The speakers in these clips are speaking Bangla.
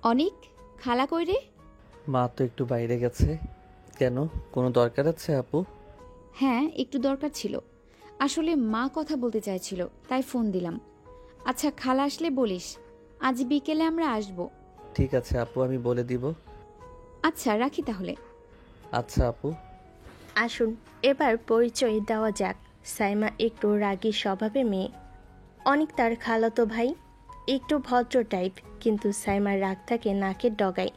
অনিক, খালা কই রে? মা তো একটু বাইরে গেছে। কেন, কোনো দরকার আছে আপু? হ্যাঁ, একটু দরকার ছিল। আসলে মা কথা বলতে চাইছিল, তাই ফোন দিলাম। আচ্ছা, খালা আসলে বলিস আজ বিকেলে আমরা আসব। ঠিক আছে আপু, আমি বলে দিব। আচ্ছা, রাখি তাহলে। আচ্ছা আপু। আসুন এবার পরিচয় দেওয়া যাক। সাইমা একটু রাগী স্বভাবের মেয়ে। অনেক তার খালাতো ভাই, একটু ভদ্র টাইপ, কিন্তু সাইমার রাগ থাকে নাকের ডগায়।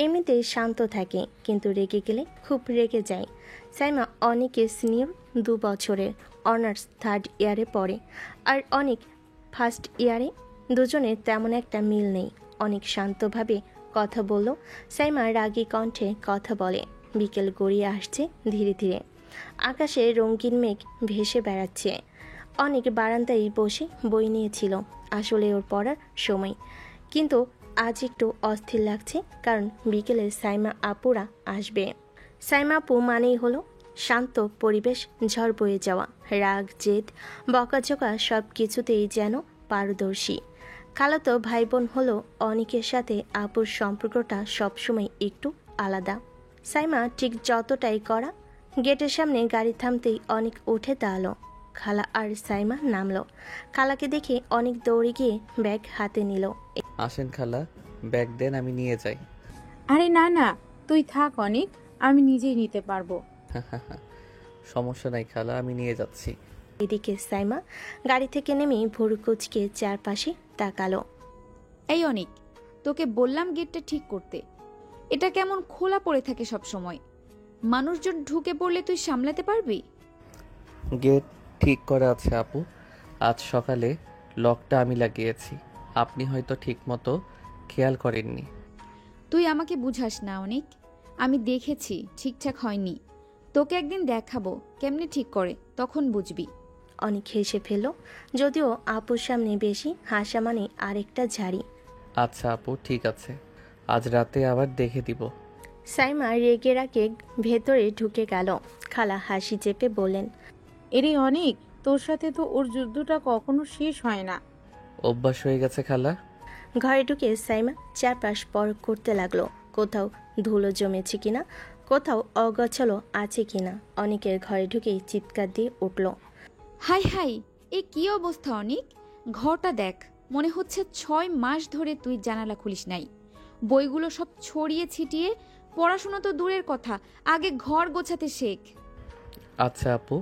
এমনিতেই শান্ত থাকে, কিন্তু রেগে গেলে খুব রেগে যায়। সাইমা অনেকের সিনিয়র, 2 বছরের, অনার্স 3rd ইয়ারে পড়ে। আর অনেক ফার্স্ট ইয়ারে। দুজনের তেমন একটা মিল নেই। অনেক শান্তভাবে কথা বলল। সাইমা রাগী কণ্ঠে কথা বলে। বিকেল গড়িয়ে আসছে ধীরে ধীরে। আকাশে রঙিন মেঘ ভেসে বেড়াচ্ছে। অনেক বারান্দায় বসে বই নিয়েছিল। আসলে ওর পড়ার সময়, কিন্তু আজ একটু অস্থির লাগছে, কারণ বিকেলে সাইমা আপুরা আসবে। সাইমা আপু মানেই হলো শান্ত পরিবেশ, ঝড় বয়ে যাওয়া, রাগ জেদ বকাঝকা সব কিছুতেই যেন পারদর্শী। খালাতো ভাই বোন হলো অনেকের সাথে আপুর সম্পর্কটা সবসময় একটু আলাদা। সাইমা ঠিক যতটাই করা। গেটের সামনে গাড়ি থামতেই অনেক উঠে দাঁড়ালো। খালা আর সাইমা নামলো। খালাকে দেখে অনেক দৌড়ে গিয়ে ব্যাগ হাতে নিল। আসেন খালা, ব্যাগ দেন, আমি নিয়ে যাই। আরে না না, তুই থাক অনিক, আমি নিজেই নিতে পারবো। সমস্যা নাই খালা, আমি নিয়ে যাচ্ছি। এদিকে সাইমা গাড়ি থেকে নেমে ভুরু কুচকে চারপাশে তাকালো। এই অনিক, তোকে বললাম গেটটা ঠিক করতে। এটা কেমন খোলা পড়ে থাকে সব সময়। মানুষজন ঢুকে পড়লে তুই সামলাতে পারবি? গেট ঠিক করা আছে আপু। আজ সকালে লকটা আমি লাগিয়েছি। আপনি হয়তো ঠিক মতো খেয়াল করেননি। তুই আমাকে বুঝাস না অনিক। আমি দেখেছি ঠিকঠাক হয়নি। তোকে একদিন দেখাবো কেমনে ঠিক করে, তখন বুঝবি। অনেক হেসে ফেল, যদিও আপুর সামনে বেশি হাসা মানে আরেকটা ঝাড়ি। আচ্ছা আপু, ঠিক আছে, আজ রাতে আবার দেখে দিব। সাইমা রেগে রাগে ভেতরে ঢুকে গেল। খালা হাসি চেপে বললেন, এরে অনিক, তোর সাথে তো ওর যুদ্ধটা কখনো শেষ হয় না। অভ্যাস হয়ে গেছে খালা। ঘরে ঢুকে সাইমা চারপাশ পরখ করতে লাগলো, কোথাও ধুলো জমেছে কিনা, কোথাও অগোছালো আছে কিনা। অনেকের ঘরে ঢুকেই চিৎকার দিয়ে উঠল। হাই হাই, এ কি অবস্থা অনিক! ঘরটা দেখ, মনে হচ্ছে 6 মাস ধরে তুই জানালা খুলিস নাই। বইগুলো সব ছড়িয়ে ছিটিয়ে। পড়াশোনা তো দূরের কথা, আগে ঘর গোছাতে শেখ। আচ্ছা আপু,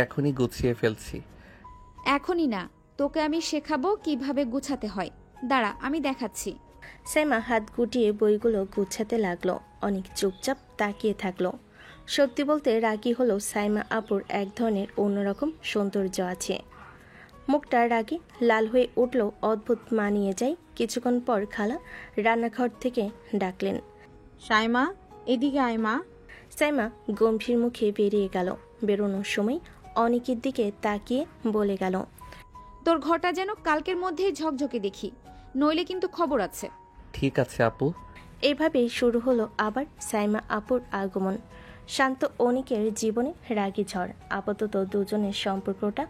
এখনই গুছিয়ে ফেলছি। এখনই না, তোকে আমি শেখাবো কিভাবে গুছাতে হয়। দাঁড়া, আমি দেখাচ্ছি। সাইমা হাত গুটিয়ে বইগুলো গুছাতে লাগলো। অনেক চুপচাপ তাকিয়ে থাকলো। সত্যি বলতে রাগী হলো সাইমা আপুর এক ধরনের অন্যরকম সৌন্দর্য আছে। মুখটা রাগে লাল হয়ে উঠল, অদ্ভুত মানিয়ে যায়। কিছুক্ষণ পর খালা রান্নাঘর থেকে ডাকলেন, সাইমা, এদিকে আয় মা। সাইমা গম্ভীর মুখে বেরিয়ে গেল। বেরোনোর সময় অনেকের দিকে তাকিয়ে বলে গেল, তোর ঘরটা যেন কালকের মধ্যেই ঝকঝকে দেখি, নইলে কিন্তু খবর আছে। ঠিক আছে আপু। এভাবেই শুরু হলো আবার সাইমা আপুর আগমন। শান্ত অনিকের জীবনে রাগী ঝড়। আপাতত দুজনের সম্পর্কটা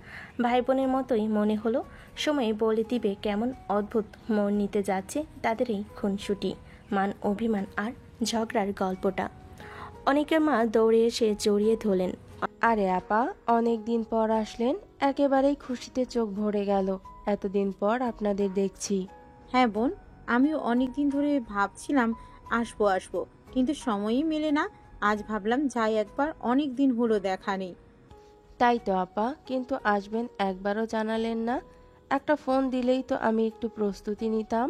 ভাই বোনের মতোই মনে হলো। সময় বলে দিবে কেমন অদ্ভুত মোড় নিতে যাচ্ছে তাদের এই খুনসুটি, মান অভিমান আর ঝগড়ার গল্পটা। অনেকের মা দৌড়ে এসে জড়িয়ে ধরলেন। আরে আপা, অনেক দিন পর আসলেন, একেবারেই খুশিতে চোখ ভরে গেল। এতদিন পর আপনাদের দেখছি। হ্যাঁ বোন, আমিও অনেক দিন ধরে ভাবছিলাম আসবো আসবো, কিন্তু সময়ই মেলে না। আজ ভাবলাম যাই একবার, অনেক দিন হলো দেখা নেই। তাই তো আপা, কিন্তু আসবেন একবারও জানালেন না। একটা ফোন দিলেই তো আমি একটু প্রস্তুতি নিতাম।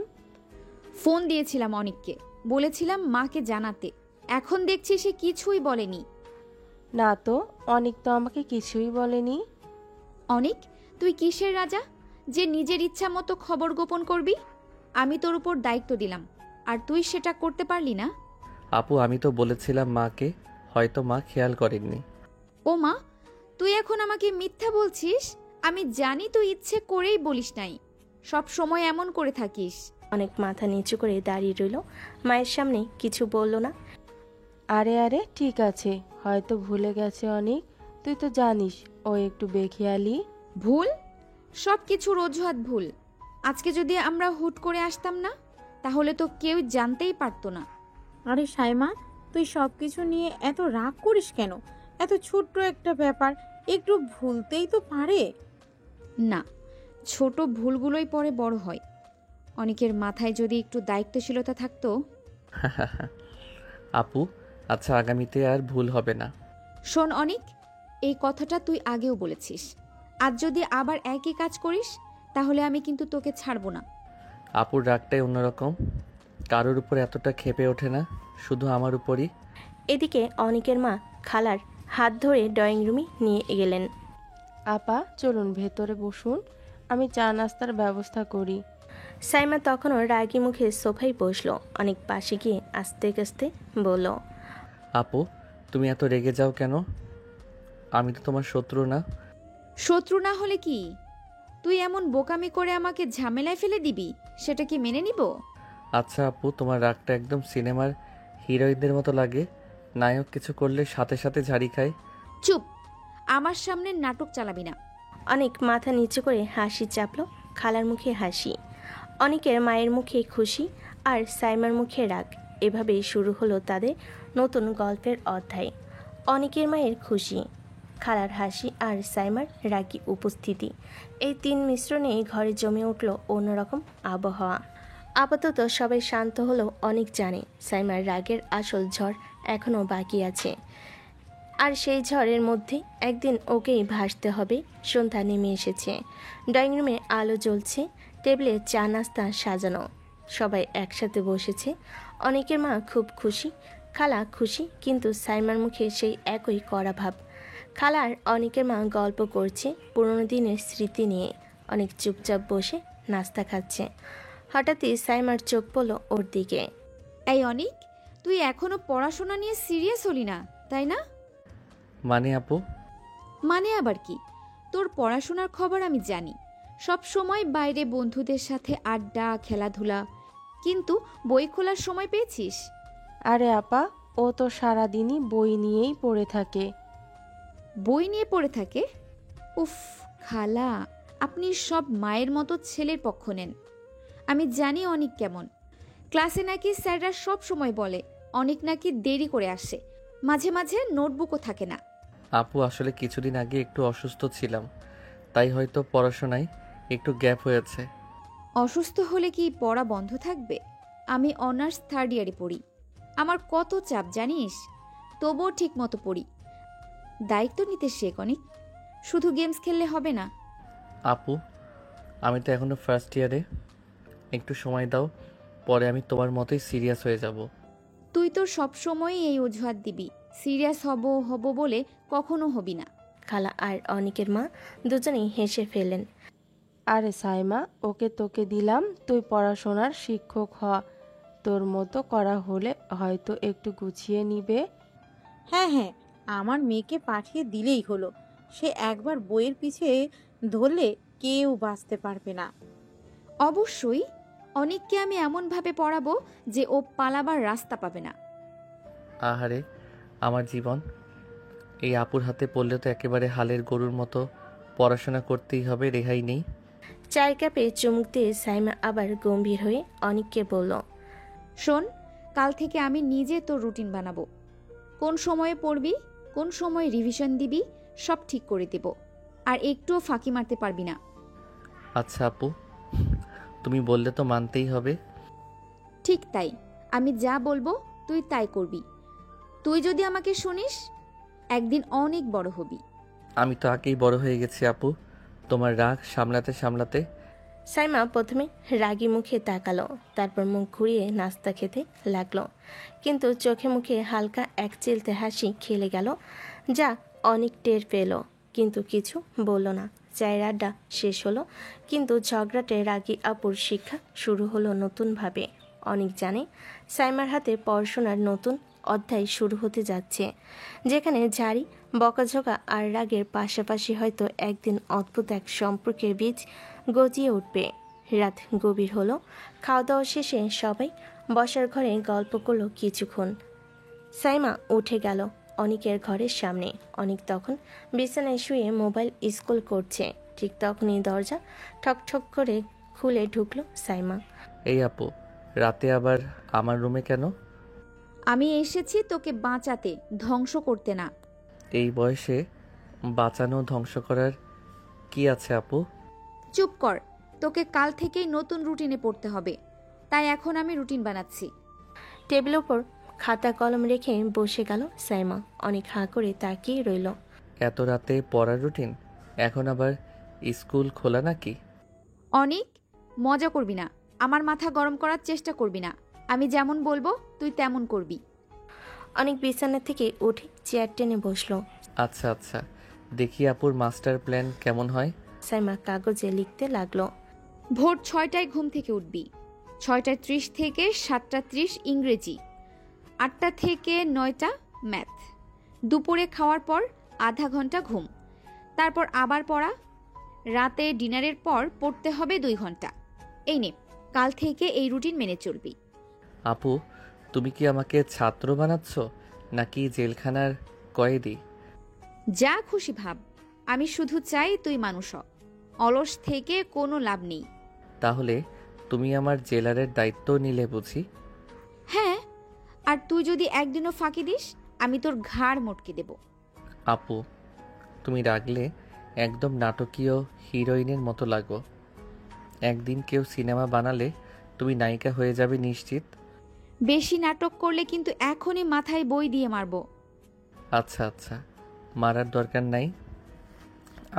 ফোন দিয়েছিলাম অনিককে, বলেছিলাম মাকে জানাতে। এখন দেখছি সে কিছুই বলেনি। না তো, অনেক তো আমাকে কিছুই বলেনি। অনিক, তুই কিসের রাজা যে নিজের ইচ্ছা মতো খবর গোপন করবি? আমি তোর উপর দায়িত্ব দিলাম, আর তুই সেটা করতে পারলি না। আপু, আমি তো বলেছিলাম মাকে, হয়তো মা খেয়াল করেননি। ও মা, তুই এখন আমাকে মিথ্যা বলছিস? আমি জানি তুই ইচ্ছে করেই বলিস নাই, সব সময় এমন করে থাকিস। অনেক মাথা নিচু করে দাঁড়িয়ে রইল। মায়ের সামনে কিছু বলল না। আরে আরে, ঠিক আছে, হয়তো ভুলে গেছে অনেক। তুই তো জানিস ও একটু বেখেয়ালি। ভুল? সব কিছুর অজুহাত ভুল। আজকে যদি আমরা হুট করে আসতাম না, তাহলে তো কেউ জানতেই পারতো না। আরে সাইমা, তুই সব কিছু নিয়ে এত রাগ করিস কেন? এত ছোট্ট একটা ব্যাপার, একটু ভুলতেই তো পারে। না, ছোট ভুলগুলোই পরে বড় হয়। অনেকের মাথায় যদি একটু দায়িত্বশীলতা থাকতো। আপু, আচ্ছা আগামীতে আর ভুল হবে না। শোন অনিক, এই কথাটা তুই আগেও বলেছিস। আজ যদি আবার একই কাজ করিস তাহলে আমি কিন্তু তোকে ছাড়বো না। আপুর রাগটাই অন্যরকম, কারোর উপর এতটা ক্ষেপে ওঠে না, শুধু আমার উপরই। এদিকে অনিকের মা খালার হাত ধরে ড্রয়িং রুমে নিয়ে গেলেন। আপা চলুন ভেতরে বসুন, আমি চা নাস্তার ব্যবস্থা করি। সাইমা তখনও রাগী মুখে সোফায় বসলো। অনেক পাশে গিয়ে আস্তে আস্তে বলল, আপু, তুমি এত রেগে যাও কেন? আমি তো তোমার শত্রু না। শত্রু না হলে কি তুই এমন বোকামি করে আমাকে ঝামেলায় ফেলে দিবি? সেটা কি মেনে নিব? আচ্ছা আপু, তোমার রাগটা একদম সিনেমার হিরোইনদের মতো লাগে, নায়ক কিছু করলে সাথে সাথে ঝাড়ি খায়। চুপ, আমার সামনে নাটক চালাবি না। অনেক মাথা নিচু করে হাসি চাপলো। খালার মুখে হাসি, অনেকের মায়ের মুখে খুশি, আর সাইমার মুখে রাগ। এভাবেই শুরু হলো তাদের নতুন গল্পের অধ্যায়। অনেকের মায়ের খুশি, খালার হাসি আর সাইমার রাগী উপস্থিতি, এই তিন মিশ্রণে ঘরে জমে উঠল অন্যরকম আবহাওয়া। আপাতত সবাই শান্ত হলো। অনেক জানে সাইমার রাগের আসল ঝড় এখনও বাকি আছে, আর সেই ঝড়ের মধ্যে একদিন ওকেই ভাসতে হবে। সন্ধ্যা নেমে এসেছে, ড্রয়িং রুমে আলো জ্বলছে, টেবিলে চা নাস্তা সাজানো, সবাই একসাথে বসেছে। অনেকের মা খুব খুশি, খালা খুশি, কিন্তু সাইমার মুখে সেই একই কড়া ভাব। খালা আর অনেকের মা গল্প করছে পুরনো দিনের স্মৃতি নিয়ে। অনেক চুপচাপ বসে নাস্তা খাচ্ছে। হঠাৎই সাইমার চোখ পড়ল ওর দিকে। এই অনিক, তুই এখনো পড়াশোনা নিয়ে সিরিয়াস হলি না, তাই না? মানে আপু? মানে আবার কি? তোর পড়াশোনার খবর আমি জানি, সব সময় বাইরে বন্ধুদের সাথে আড্ডা খেলাধুলা, কিন্তু বই খোলার সময় পেয়েছিস? আরে আপা, ও তো সারাদিনই বই নিয়েই পড়ে থাকে। বই নিয়ে পড়ে থাকে? উফ খালা, আপনি সব মায়ের মতো ছেলের পক্ষ নেন। আমি জানি অনেক কেমন। ক্লাসে নাকি স্যাররা সব সময় বলে অনেক নাকি দেরি করে আসে, মাঝে মাঝে নোটবুকও থাকে না। আপু, আসলে কিছুদিন আগে একটু অসুস্থ ছিলাম, তাই হয়তো পড়াশোনায় একটু গ্যাপ হয়েছে। অসুস্থ হলে কি পড়া বন্ধ থাকবে? আমি অনার্স 3rd ইয়ারে পড়ি, আমার কত চাপ জানিস, তবুও ঠিক মতো পড়ি। দায়িত্ব নিতে শেখ অনেক, শুধু গেমস খেললে হবে না। আপু, আমি তো এখনো ফার্স্ট ইয়ারে, একটু সময় দাও, পরে আমি তোমার মতোই সিরিয়াস হয়ে যাব। তুই তো সবসময়ই এই অজুহাত দিবি, সিরিয়াস হব হব বলে কখনো হবি না। খালা আর অনেকের মা দুজনেই হেসে ফেললেন। আরে সাইমা, ওকে তোকে দিলাম, তুই পড়াশোনার শিক্ষক হ। তোর মতো করা হলে হয়তো একটু গুছিয়ে নিবে। হ্যাঁ হ্যাঁ, আমার মেয়েকে পাঠিয়ে দিলেই হলো। সে একবার বইয়ের পিছে ধরলে কেউ বাঁচতে পারবে না। অবশ্যই, অনেককে আমি এমনভাবে পড়াবো যে ও পালাবার রাস্তা পাবে না। আহারে আমার জীবন, এই আপুর হাতে পড়লে তো একেবারে হালের গরুর মতো পড়াশোনা করতেই হবে, রেহাই নেই। চায়ের কাপে চুমুক দিয়ে সাইমা আবার গম্ভীর হয়ে অনিককে বলল, শোন, কাল থেকে আমি নিজে তোর রুটিন বানাবো। কোন সময়ে পড়বি, কোন সময় রিভিশন দিবি, সব ঠিক করে দেব। আর একটুও ফাঁকি মারতে পারবি না। আচ্ছা আপু, তুমি বললে তো মানতেই হবে। ঠিক তাই, আমি যা বলবো তুই তাই করবি। তুই যদি আমাকে শুনিস, একদিন অনেক বড় হবি। আমি তো আগেই বড় হয়ে গেছি আপু, তোমার রাগ সামলাতে সামলাতে। সাইমা প্রথমে রাগী মুখে তাকালো, তারপর মুখ ঘুরিয়ে নাস্তা খেতে লাগলো। কিন্তু চোখে মুখে হালকা এক চিলতে হাসি খেলে গেল, যা অনেক টের পেল, কিন্তু কিছু বলল না। চায়ের আড্ডা শেষ হলো, কিন্তু ঝগড়াটে রাগী আপুর শিক্ষা শুরু হলো নতুনভাবে। অনেক জানে সাইমার হাতে পড়াশোনার নতুন অধ্যায় শুরু হতে যাচ্ছে, যেখানে ঝাড়ি বকাঝকা আর রাগের পাশাপাশি হয়তো একদিন অদ্ভুত এক সম্পর্কের বীজ গজিয়ে উঠবে। রাত গভীর হলো, খাওয়া দাওয়া শেষে সবাই বসার ঘরে গল্প করলো কিছুক্ষণ। সাইমা উঠে গেল অনিকের ঘরের সামনে। অনিক তখন বিছানায় শুয়ে মোবাইল স্ক্রল করছে। ঠিক তখনই দরজা ঠক ঠক করে খুলে ঢুকলো সাইমা। এই আপু, রাতে আবার আমার রুমে কেন? আমি এসেছি তোকে বাঁচাতে, ধ্বংস করতে না। এই বয়সে বাঁচানো ধ্বংস করার কি আছে আপু? চুপ কর, তোকে কাল থেকেই নতুন রুটিনে পড়তে হবে, তাই এখন আমি রুটিন বানাচ্ছি। টেবিলের উপর খাতা কলম রেখে বসে গেল সাইমা। অনেক হাঁ করে তাকিয়ে রইল। এত রাতে পড়ার রুটিন? এখন আবার স্কুল খোলা নাকি? অনিক, মজা করবি না, আমার মাথা গরম করার চেষ্টা করবি না। আমি যেমন বলবো তুই তেমন করবি। অনেক বিছানা থেকে উঠে চেয়ার টেনে বসলো। আচ্ছা আচ্ছা, দেখি আপুর মাস্টার প্ল্যান কেমন হয়। সাইমা কাগজে লিখতে লাগলো। ভোর 6টায় ঘুম থেকে উঠবি, 6:30 থেকে 7:30 ইংরেজি, 8টা থেকে 9টা ম্যাথ, দুপুরে খাওয়ার পর আধা ঘন্টা ঘুম, তারপর আবার পড়া, রাতে ডিনারের পর পড়তে হবে 2 ঘন্টা। এই নে, কাল থেকে এই রুটিন মেনে চলবি। আপু, তুমি কি আমাকে ছাত্র বানাচ্ছ নাকি জেলখানার কয়েদি? যা খুশি ভাব, আমি শুধু চাই তুই মানুষ হ। অলস থেকে কোনো লাভ নেই। তাহলে তুমি আমার জেলারের দায়িত্ব নিলে বুঝি? হ্যাঁ, আর তুই যদি একদিনও ফাঁকি দিস, আমি তোর ঘাড় মটকে দেব। আপু, তুমি রাগলে একদম নাটকীয় হিরোইনের মতো লাগো। একদিন কেউ সিনেমা বানালে তুমি নায়িকা হয়ে যাবে নিশ্চিত। বেশি নাটক করলে কিন্তু এখনই মাথায় বই দিয়ে মারবো। আচ্ছা আচ্ছা, মারার দরকার নাই।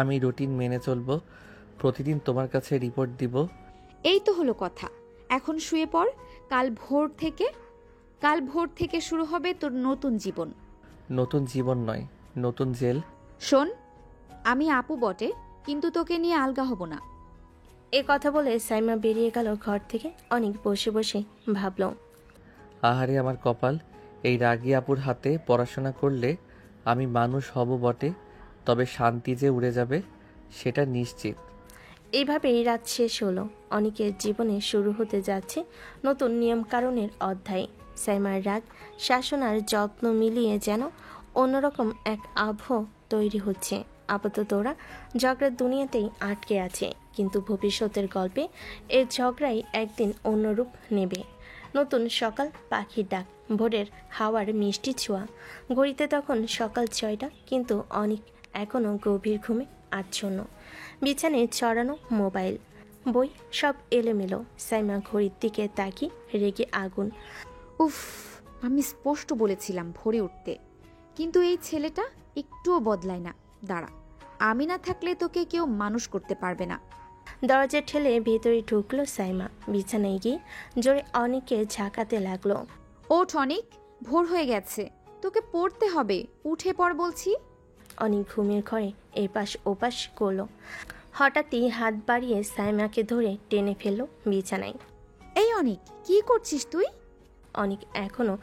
আমি রুটিন মেনে চলবো, প্রতিদিন তোমার কাছে রিপোর্ট দিব। এই তো হলো কথা। এখন শুয়ে পড়, কাল ভোর থেকে শুরু হবে তোর নতুন জীবন। নতুন জীবন নয়, নতুন জেল। শোন, আমি আপু বটে, কিন্তু তোকে নিয়ে আলগা হব না। এ কথা বলে সাইমা বেরিয়ে গেল ঘর থেকে। অনেক বসে বসে ভাবল। আহারে আমার কপাল, এই রাগী আপুর হাতে পড়াশোনা করলে আমি মানুষ হব বটে, তবে শান্তি যে উড়ে যাবে সেটা নিশ্চিত। এইভাবেই রাত শেষ হলো। অনেকের জীবনে শুরু হতে যাচ্ছে নতুন নিয়মকানুনের অধ্যায়। সাইমার রাগ, শাসন আর যত্ন মিলিয়ে যেন অন্যরকম এক আবহ তৈরি হচ্ছে। আপাতত ওরা ঝগড়ার দুনিয়াতেই আটকে আছে, কিন্তু ভবিষ্যতের গল্পে এই ঝগড়াই একদিন অন্য রূপ নেবে। নতুন সকাল, পাখির ডাক, ভোরের হাওয়ার মিষ্টি ছোঁয়া। ঘড়িতে তখন সকাল 6টা, কিন্তু অনেক এখনও গভীর ঘুমে আচ্ছন্ন। বিছানায় ছড়ানো মোবাইল, বই সব এলোমেলো। সাইমা ঘড়ির দিকে তাকিয়ে রেগে আগুন। উফ, আমি স্পষ্ট বলেছিলাম ভোরে উঠতে, কিন্তু এই ছেলেটা একটুও বদলায় না। দাঁড়া, আমি না থাকলে তোকে কেউ মানুষ করতে পারবে না। দরজা ঠেলে ভেতরে ঢুকলো সাইমা। বিছানায় গিয়ে জোরে অনেককে ঝাঁকাতে লাগলো। ওঠ অনিক, ভোর হয়ে গেছে, তোকে পড়তে হবে, উঠে পড় বলছি। অনেক ঘুমের ঘরে এপাশ ওপাশ করলো। হঠাৎই হাত বাড়িয়ে সাইমাকে ধরে টেনে ফেললো বিছানায়। এই অনিক, কি করছিস তুই? অনেক এখনো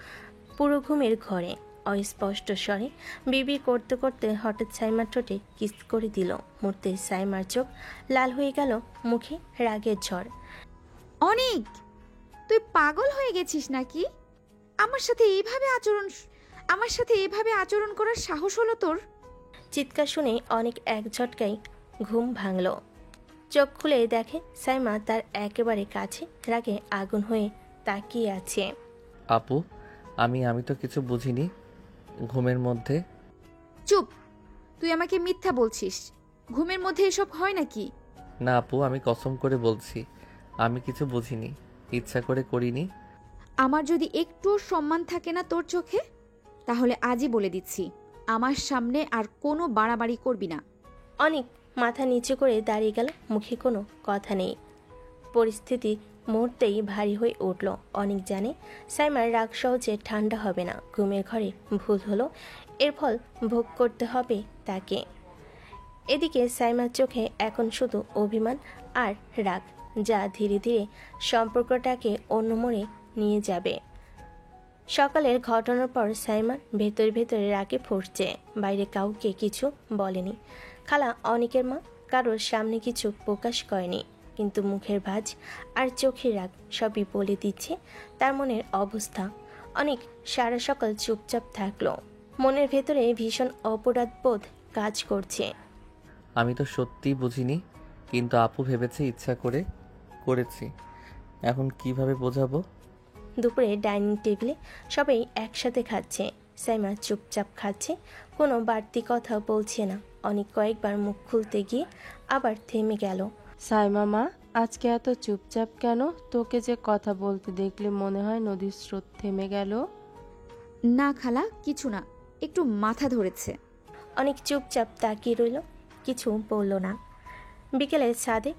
পুরো ঘুমের ঘরে। অস্পষ্ট স্বরে বিবি করতে করতে হঠাৎ সাইমার ঠোঁটে কিস করে দিল। মুহূর্তে সাইমার চোখ লাল হয়ে গেল, মুখে রাগের ঝড়। অনিক, তুই পাগল হয়ে গেছিস নাকি? আমার সাথে এইভাবে আচরণ করার সাহস হলো তোর? চিৎকার শুনে অনেক এক ঝটকায় ঘুম ভাঙল। চোখ খুলে দেখে সাইমা তার একেবারে কাছে রাগে আগুন হয়ে তাকিয়ে আছে। আপু, আমি তো কিছু বুঝিনি ঘুমের মধ্যে। চুপ, তুই আমাকে মিথ্যা বলছিস। ঘুমের মধ্যে এসব হয় নাকি? না আপু, আমি কসম করে বলছি আমি কিছু বুঝিনি, ইচ্ছা করে করিনি। আমার যদি একটুও সম্মান থাকে না তোর চোখে, তাহলে আজই বলে দিচ্ছি, আমার সামনে আর কোনো বাড়াবাড়ি করবি না। অনেক মাথা নিচু করে দাঁড়িয়ে গেল, মুখে কোনো কথা নেই। পরিস্থিতি মুহূর্তেই ভারী হয়ে উঠল। অনেক জানে সাইমার রাগ সহজে ঠান্ডা হবে না। ঘুমের ঘরে ভুল হলো, এর ফল ভোগ করতে হবে তাকে। এদিকে সাইমার চোখে এখন শুধু অভিমান আর রাগ, যা ধীরে ধীরে সম্পর্কটাকে অন্য মোড়ে নিয়ে যাবে। সকালের ঘটনার পর সাইমার ভেতরে রাগে ফুটছে। বাইরে কাউকে কিছু বলেনি। খালা অনেকের মা কারোর সামনে কিছু প্রকাশ করেনি, কিন্তু মুখের ভাঁজ আর চোখের রাগ সবই বলে দিচ্ছে তার মনের অবস্থা। অনেক সারা সকাল চুপচাপ থাকলো। মনের ভেতরে ভীষণ অপরাধবোধ কাজ করছে। আমি তো সত্যিই বুঝিনি, কিন্তু আপু ভেবেছে ইচ্ছা করে করেছি। এখন কিভাবে বোঝাবো? দুপুরে ডাইনিং টেবিলে সবাই একসাথে খাচ্ছে। সাইমা চুপচাপ খাচ্ছে, কোনো বাড়তি কথা বলছে না। অনেক কয়েকবার মুখ খুলতে গিয়ে আবার থেমে গেল। সাইমা মা, আজকে এত চুপচাপ কেন? তোকে যে কথা বলতে দেখলে মনে হয় নদীর স্রোত থেমে গেল। না খালা, কিছু না, একটু মাথা ধরেছে। অনেক চুপচাপ তাকিয়ে রইল, কিছু বলল না। বিকেলে ছাদে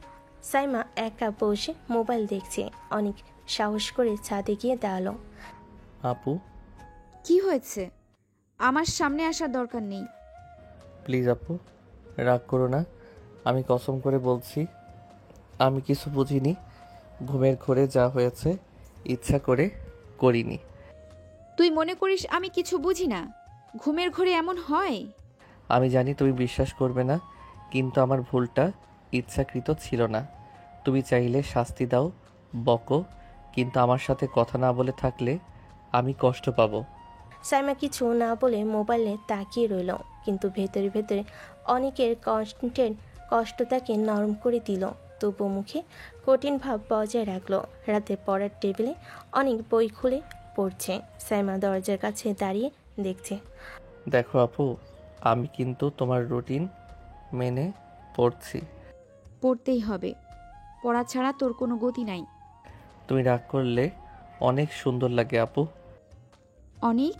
সাইমা একা বসে মোবাইল দেখছে। অনেক সাহস করে ছাদে গিয়ে দাঁড়ালো। আপু, কি হয়েছে? আমার সামনে আসার দরকার নেই। প্লিজ আপু, রাগ করো না। আমি কসম করে বলছি, আমি কিছু বুঝিনি। ঘুমের ঘোরে যা হয়েছে ইচ্ছা করে করিনি। তুই মনে করিস আমি কিছু বুঝি না? ঘুমের ঘোরে এমন হয়? আমি জানি তুমি বিশ্বাস করবে না, কিন্তু আমার ভুলটা ইচ্ছাকৃত ছিল না। তুমি চাইলে শাস্তি দাও, বকো, কিন্তু আমার সাথে কথা না বলে থাকলে আমি কষ্ট পাবো। সাইমা কিছু না বলে মোবাইলে তাকিয়ে রইল, কিন্তু ভেতরে ভেতরে অনেকের কষ্ট তাকে নরম করে দিল। তবু মুখে কঠিন ভাব বজায় রাখলো। রাতে পড়ার টেবিলে অনেক বই খুলে পড়ছে। সাইমা দরজার কাছে দাঁড়িয়ে দেখছে। দেখো আপু, আমি কিন্তু তোমার রুটিন মেনে পড়ছি। পড়তেই হবে, পড়া ছাড়া তোর কোনো গতি নাই। তুমি রাগ করলে অনেক সুন্দর লাগে আপু। অনেক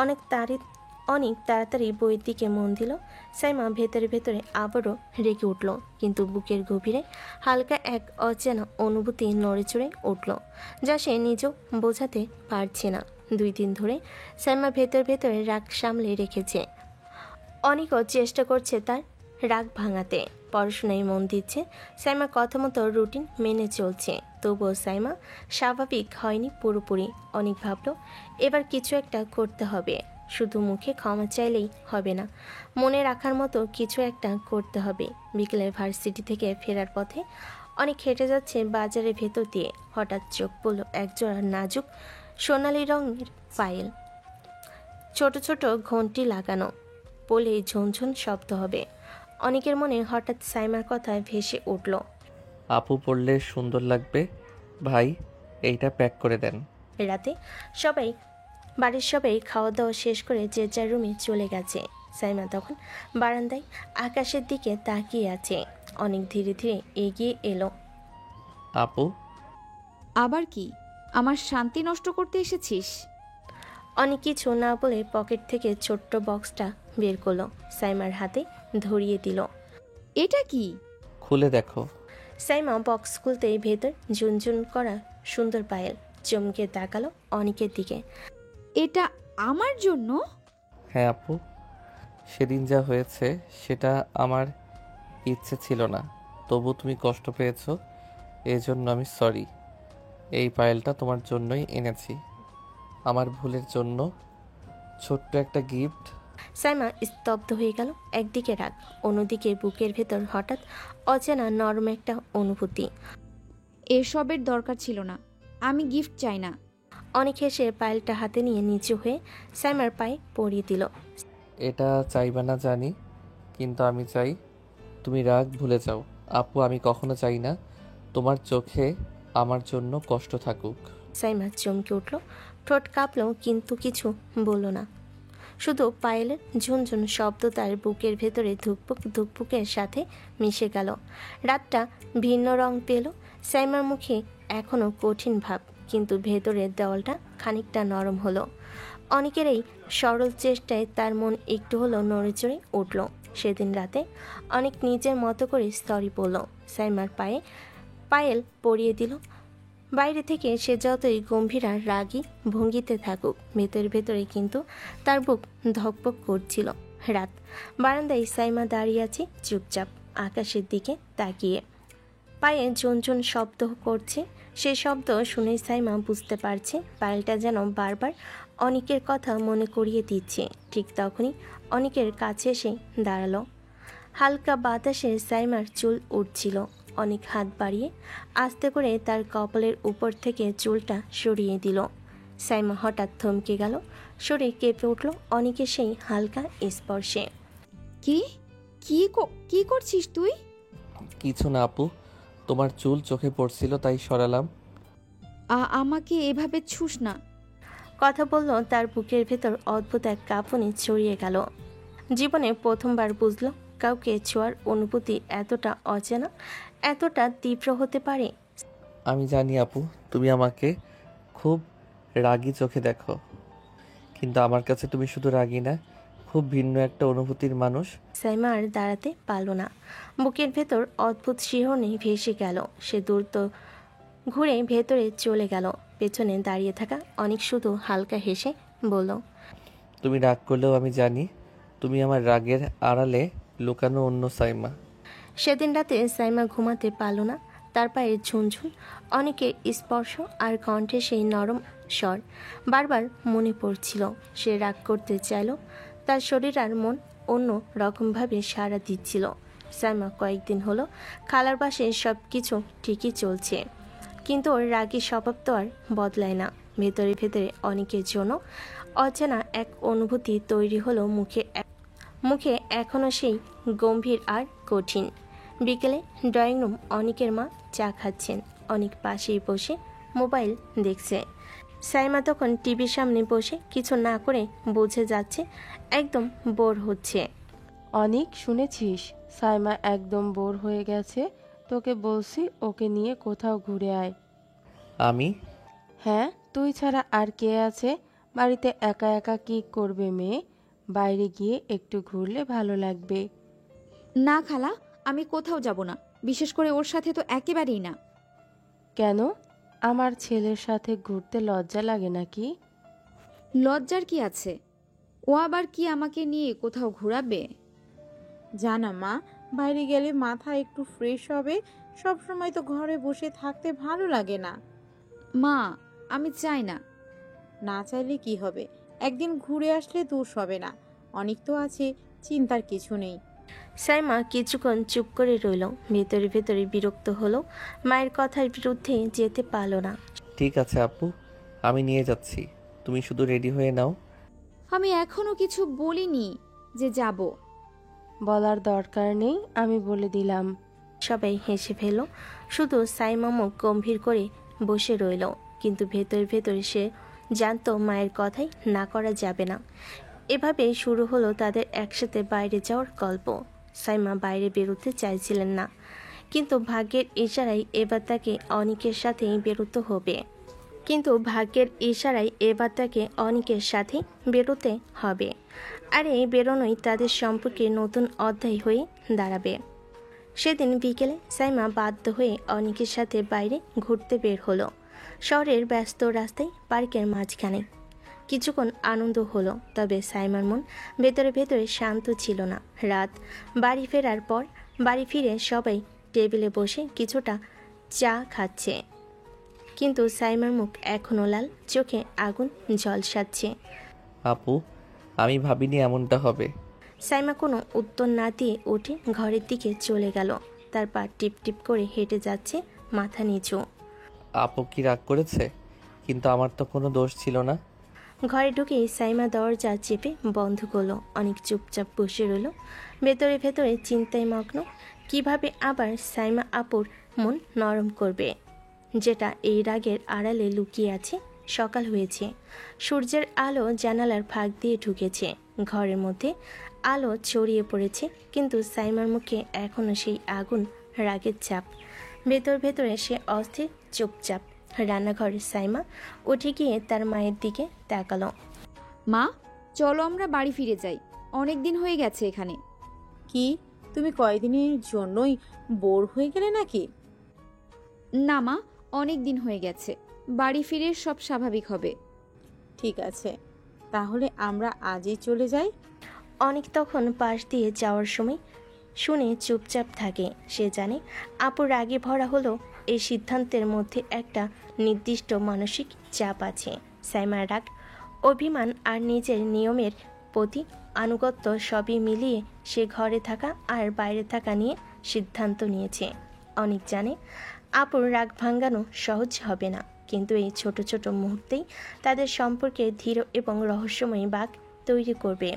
অনেক তাড়াতাড়ি বইয়ের দিকে মন দিল। সাইমা ভেতরে ভেতরে আবারও রেগে উঠল, কিন্তু বুকের গভীরে হালকা এক অচেনা অনুভূতি নড়েচড়ে উঠল, যা সে নিজেও বোঝাতে পারছে না। 2 দিন ধরে সাইমা ভেতরে রাগ সামলে রেখেছে। অনেকও চেষ্টা করছে তার রাগ ভাঙাতে, পড়াশোনায় মন দিচ্ছে। সাইমা কথা মতো রুটিন মেনে চলছে, তবুও সাইমা স্বাভাবিক হয়নি পুরোপুরি। অনেক ভাবল এবার কিছু একটা করতে হবে। শুধু মুখে ক্ষমা চাইলেই হবে না, মনে রাখার মতো কিছু একটা করতে হবে। বিকেলে ভার্সিটি থেকে ফেরার পথে অনেক হেঁটে যাচ্ছে বাজারের ভেতর দিয়ে। হঠাৎ চোখ পড়ল একজোড়া নাজুক সোনালি রঙের পায়েল, ছোট ছোট ঘন্টি লাগানো, পড়লেই ঝনঝন শব্দ হবে। অনেকের মনে হঠাৎ সাইমার কথা ভেসে উঠল। আপু পড়লে সুন্দর লাগবে, ভাই এইটা প্যাক করে দেন। রাতে বাড়ির সবাই খাওয়া দাওয়া শেষ করে যে যার রুমে চলে গেছে। সাইমা তখন বারান্দায় আকাশের দিকে তাকিয়ে আছে। অনেক ধীরে ধীরে এগিয়ে এলো। আপু, আবার কি? আমার শান্তি নষ্ট করতে এসেছিস? অনেক কিছু না বলে পকেট থেকে ছোট্ট বক্সটা বের করলো, সাইমার হাতে ধরিয়ে দিল। এটা কি? খুলে দেখো। সাইমা বক্স খুলতেই ভেতর ঝুনঝুন করা সুন্দর পায়েল। চমকে তাকালো অনেকের দিকে। এটা আমার জন্য? হ্যাঁ আপু, সেদিন যা হয়েছে সেটা আমার ইচ্ছে ছিল না, তবু তুমি কষ্ট পেয়েছো, এজন্য আমি সরি। এই পায়েলটা তোমার জন্যই এনেছি, আমার ভুলের জন্য ছোট্ট একটা গিফট। সাইমা স্তব্ধ হয়ে গেল। একদিকে রাগ, অন্যদিকে বুকের ভেতর হঠাৎ অচেনা নরম একটা অনুভূতি। এসবের দরকার ছিল না, আমি গিফট চাই না। অনেক হেসে পায়েলটা হাতে নিয়ে নিচু হয়ে সাইমার পায়ে পরিয়ে দিল। এটা চাইবা না জানি, কিন্তু আমি চাই তুমি রাগ ভুলে যাও। আপু, আমি কখনো চাই না তোমার চোখে আমার জন্য কষ্ট থাকুক। সাইমা চমকে উঠল, ঠোঁট কাঁপলো, কিন্তু কিছু বলল না। শুধু পায়েলের ঝুনঝুন শব্দ তার বুকের ভেতরে ধুকপুক ধুকপুকের সাথে মিশে গেল। রাতটা ভিন্ন রং পেল। সাইমার মুখে এখনো কঠিন ভাব, কিন্তু ভেতরের দেওয়ালটা খানিকটা নরম হলো। অনেকের এই সরল চেষ্টায় তার মন একটু হলো নড়েচড়ে উঠল। সেদিন রাতে অনেক নিজের মতো করে সরি বলল, সাইমার পায়েল পরিয়ে দিল। বাইরে থেকে সে যতই গম্ভীর আর রাগী ভঙ্গিতে থাকুক, ভেতরে কিন্তু তার বুক ধকপক করছিল। রাত, বারান্দায় সাইমা দাঁড়িয়ে আছে চুপচাপ, আকাশের দিকে তাকিয়ে। পায়ে ঝনঝন শব্দ করছে। সেই শব্দ শুনেই সাইমা বুঝতে পারছে পায়েলটা যেন বারবার অনেকের কথা মনে করিয়ে দিচ্ছে। ঠিক তখনই অনেকের কাছে এসে দাঁড়ালো। হালকা বাতাসে সাইমার চুল উঠছিল। অনেক হাত বাড়িয়ে আস্তে করে তার কপালের উপর থেকে চুলটা সরিয়ে দিল। সাইমা হঠাৎ থমকে গেল, শরীর কেঁপে উঠল অনেকের সেই হালকা স্পর্শে। কি কি করছিস তুই? কিছু না আপু, তোমার চুল চোখে পড়ছিল তাই সরালাম। আমাকে এভাবে ছুস না। কথা বলল, তার বুকের ভেতর অদ্ভুত এক কাঁপুনি ছড়িয়ে গেল। জীবনে প্রথমবার বুঝলো কাউকে ছোঁয়ার অনুভূতি এতটা অচেনা, এতটা তীব্র হতে পারে। আমি জানি আপু, তুমি আমাকে খুব রাগী চোখে দেখো, কিন্তু আমার কাছে তুমি শুধু রাগী না, খুব ভিন্ন একটা অনুভূতির মানুষ। সাইমা আর দাঁড়াতে পারল না। বুকের ভেতর অদ্ভুত শিহরণে ভেসে গেল। সে দ্রুত ঘুরে ভেতরে চলে গেল। পেছনে দাঁড়িয়ে থাকা অনেক শুধু হালকা হেসে বলল, তুমি রাগ করলেও আমি জানি তুমি আমার রাগের আড়ালে লুকানো অন্য সাইমা। সেদিন রাতে সাইমা ঘুমাতে পারল না। তার পায়ের ঝুনঝুন, অনেকের স্পর্শ আর কণ্ঠে সেই নরম স্বর বারবার মনে পড়ছিল। সে রাগ করতে চাইল, তার শরীর আর মন অন্য রকমভাবে সাড়া দিচ্ছিল। সাইমা কয়েকদিন হলো খালার বাসায় সব কিছু ঠিকই চলছে, কিন্তু ওর রাগী স্বভাব তো আর বদলায় না। ভেতরে ভেতরে অনেকের জন্য অচেনা এক অনুভূতি তৈরি হলো। মুখে এখনও সেই গম্ভীর আর কঠিন। বিকেলে ড্রয়িং রুম, অনেকের মা চা খাচ্ছেন, অনেক পাশেই বসে মোবাইল দেখছে। সাইমা তখন টিভির সামনে বসে কিছু না করে বুঝে যাচ্ছে একদম বোর হচ্ছে। অনেক শুনেছিস সাইমা একদম বোর হয়ে গেছে, তোকে বলছি ওকে নিয়ে কোথাও ঘুরে আয়। আমি হ্যাঁ, তুই ছাড়া আর কে আছে? বাড়িতে একা একা কি করবে মেয়ে? বাইরে গিয়ে একটু ঘুরলে ভালো লাগবে। না খালা, আমি কোথাও যাব না, বিশেষ করে ওর সাথে তো একেবারেই না। কেন? আমার ছেলের সাথে ঘুরতে লজ্জা লাগে নাকি? লজ্জার কি আছে? ও আবার কি আমাকে নিয়ে কোথাও ঘোরাবে? জানা মা, বাইরে গেলে মাথা একটু ফ্রেশ হবে। সব সময় তো ঘরে বসে থাকতে ভালো লাগে না। মা, আমি চাই না। না চাইলে কি হবে? একদিন ঘুরে আসলে দোষ হবে না। অনেক তো আছে, চিন্তার কিছু নেই। সাইমা কিছুক্ষণ চুপ করে রইল। ভেতরে ভেতরে বিরক্ত হলো, মায়ের কথার বিরুদ্ধে যেতে পারল না। ঠিক আছে আপু, আমি নিয়ে যাচ্ছি, তুমি শুধু রেডি হয়ে নাও। আমি এখনো কিছু বলিনি যে যাব। বলার দরকার নেই, আমি বলে দিলাম। সবাই হেসে ফেল, শুধু সাইমা মুখ গম্ভীর করে বসে রইল। কিন্তু ভেতরে ভেতরে সে জানতো মায়ের কথাই না করা যাবে না। এভাবে শুরু হলো তাদের একসাথে বাইরে যাওয়ার গল্প। সাইমা বাইরে বেরোতে চাইছিলেন না, কিন্তু ভাগ্যের ইশারায় এবার তাকে অনেকের সাথেই বেরোতে হবে। আর এই বেরোনোই তাদের সম্পর্কে নতুন অধ্যায় হয়ে দাঁড়াবে। সেদিন বিকেলে সাইমা বাধ্য হয়ে অনেকের সাথে বাইরে ঘুরতে বের হলো। শহরের ব্যস্ত রাস্তায়, পার্কের মাঝখানে কিছুক্ষণ আনন্দ হলো, তবে সাইমার মন ভেতরে ভেতরে শান্ত ছিল না। রাত বাড়ি ফেরার পর বাড়ি ফিরে সবাই টেবিলে বসে কিছুটা চা খাচ্ছে, কিন্তু সাইমার মুখ এখনো লাল, চোখে আগুন ঝলসাচ্ছে। আপু, আমি ভাবিনি এমনটা হবে। সাইমা কোনো উত্তর না দিয়ে উঠে ঘরের দিকে চলে গেল। তার পা টিপ টিপ করে হেঁটে যাচ্ছে, মাথা নিচু। আপু কি রাগ করেছে? কিন্তু আমার তো কোনো দোষ ছিল না। ঘরে ঢুকেই সাইমা দরজা চেপে বন্ধ করলো। অনেক চুপচাপ বসে রইল, ভেতরে ভেতরে চিন্তায় মগ্ন। কিভাবে আবার সাইমা আপুর মন নরম করবে, যেটা এই রাগের আড়ালে লুকিয়ে আছে। সকাল হয়েছে, সূর্যের আলো জানালার ফাঁক দিয়ে ঢুকেছে। ঘরের মধ্যে আলো ছড়িয়ে পড়েছে, কিন্তু সাইমার মুখে এখনো সেই আগুন রাগের চাপ। ভেতর ভেতরে সে অস্থির, চুপচাপ। রান্নাঘরে সাইমা উঠে গিয়ে তার মায়ের দিকে তাকালো। মা, চলো আমরা বাড়ি ফিরে যাই, অনেক দিন হয়ে গেছে এখানে। কি, তুমি কয়দিনের জন্যই বোর হয়ে গেলে নাকি? না মা, অনেক দিন হয়ে গেছে, বাড়ি ফিরে সব স্বাভাবিক হবে। ঠিক আছে, তাহলে আমরা আজই চলে যাই। অনেক তখন পাশ দিয়ে যাওয়ার সময় শুনে চুপচাপ থাকে। সে জানে আপুর রাগে ভরা হলো এই সিদ্ধান্তের মধ্যে একটা নির্দিষ্ট মানসিক চাপ আছে। সাইমার রাগ, অভিমান আর নিজের নিয়মের প্রতি আনুগত্য সবই মিলিয়ে সে ঘরে থাকা আর বাইরে থাকা নিয়ে সিদ্ধান্ত নিয়েছে। অনেক জানে আপুর রাগ ভাঙানো সহজ হবে না, কিন্তু এই ছোট ছোট মুহূর্তেই তাদের সম্পর্কে ধীর এবং রহস্যময়ী বাঁক তৈরি করবে।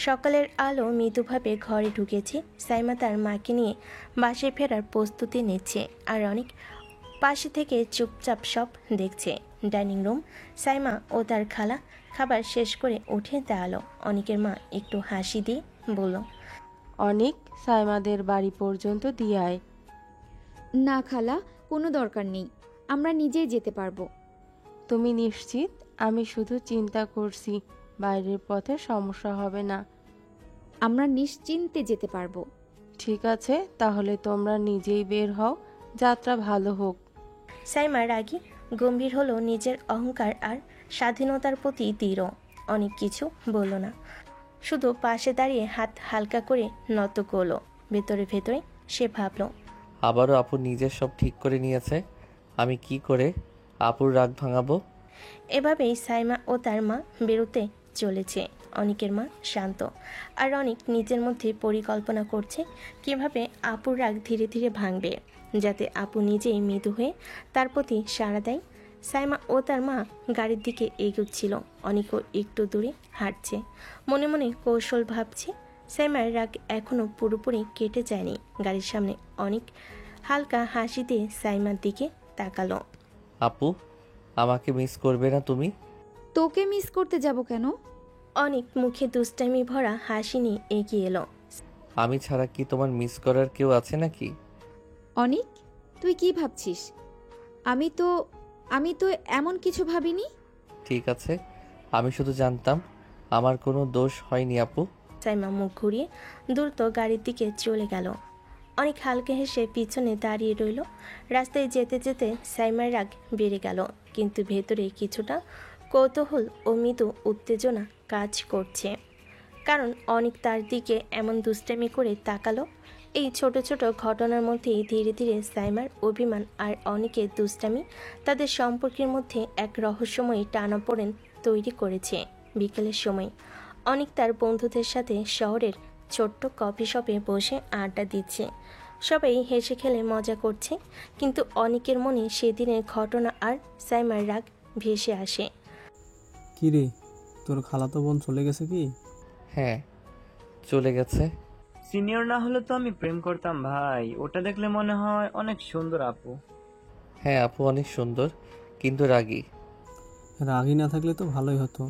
সকালের আলো মৃদুভাবে ঘরে ঢুকেছে। সাইমা তার মাকে নিয়ে বাসায় ফেরার প্রস্তুতি নিচ্ছে, আর অনেক পাশে থেকে চুপচাপ সব দেখছে। Dining room. সাইমা ও তার খালা খাবার শেষ করে উঠে দাঁড়ালো। অনিকের মা একটু হাসি দিয়ে বলল, অনেক সাইমাদের বাড়ি পর্যন্ত দিয়ে আয়। না খালা, কোনো দরকার নেই, আমরা নিজেই যেতে পারবো। তুমি নিশ্চিত? আমি শুধু চিন্তা করছি বাইরের পথে সমস্যা হবে না। আমরা নিশ্চিন্তে যেতে পারবো। ঠিক আছে, তাহলে তোমরা নিজেই বের হও। যাত্রা ভালো হোক। সাইমা রাগী গম্ভীর হলো, নিজের অহংকার আর স্বাধীনতার প্রতি দৃঢ়। অনেক কিছু বলল না, শুধু পাশে দাঁড়িয়ে হাত হালকা করে নত করলো। ভেতরে ভেতরে সে ভাবল, আবারও আপু নিজের সব ঠিক করে নিয়েছে, আমি কি করে আপুর রাগ ভাঙাবো? এভাবেই সাইমা ও তার মা বেরোতে চলেছে। অনিকের মা শান্ত, আর অনিক নিজের মধ্যে পরিকল্পনা করছে কিভাবে আপুর রাগ ধীরে ধীরে ভাঙবে, যাতে আপু নিজেই মৃদু হয়ে তার প্রতি সাড়া দেয়। সাইমা ও তার মা গাড়ির দিকে এগোচ্ছিল। অনিকও একটু দূরে হাঁটছে, মনে মনে কৌশল ভাবছে। সাইমার রাগ এখনও পুরোপুরি কেটে যায়নি। গাড়ির সামনে অনিক হালকা হাসি দিয়ে সাইমার দিকে তাকালো। আপু, আমাকে মিস করবে না তুমি? তোকে মিস করতে যাব কেন? অনেক মুখে দুষ্টামি ভরা হাসি নিয়ে এগিয়ে এলো। আমি ছাড়া কি তোমার মিস করার কেউ আছে নাকি? অনিক, তুই কি ভাবছিস? আমি তো এমন কিছু ভাবিনি। ঠিক আছে, আমি শুধু জানতাম আমার কোনো দোষ হয়নি আপু। সাইমা মুখ ঘুরিয়ে দ্রুত গাড়ির দিকে চলে গেল। অনেক হালকা হেসে পিছনে দাঁড়িয়ে রইল। রাস্তায় যেতে যেতে সাইমার রাগ বেড়ে গেল, কিন্তু ভেতরে কিছুটা কৌতূহল ও মৃদু উত্তেজনা কাজ করছে। কারণ অনেক তার দিকে এমন দুষ্টামি করে তাকালো। এই ছোট ছোট ঘটনার মধ্যেই ধীরে ধীরে সাইমার অভিমান আর অনেকের দুষ্টামি তাদের সম্পর্কের মধ্যে এক রহস্যময়ী টানাপোড়েন তৈরি করেছে। বিকেলের সময় অনেক তার বন্ধুদের সাথে শহরের ছোট্ট কফি শপে বসে আড্ডা দিচ্ছে। সবাই হেসে খেলে মজা করছে, কিন্তু অনেকের মনে সেদিনের ঘটনা আর সাইমার রাগ ভেসে আসে। কি রে, তোর খালাতো বোন চলে গেছে কি? হ্যাঁ, চলে গেছে। সিনিয়র না হলে তো আমি প্রেম করতাম ভাই। ওটা দেখলে মনে হয় অনেক সুন্দর আপু। হ্যাঁ আপু অনেক সুন্দর, কিন্তু রাগী। রাগী না থাকলে তো ভালোই হতো,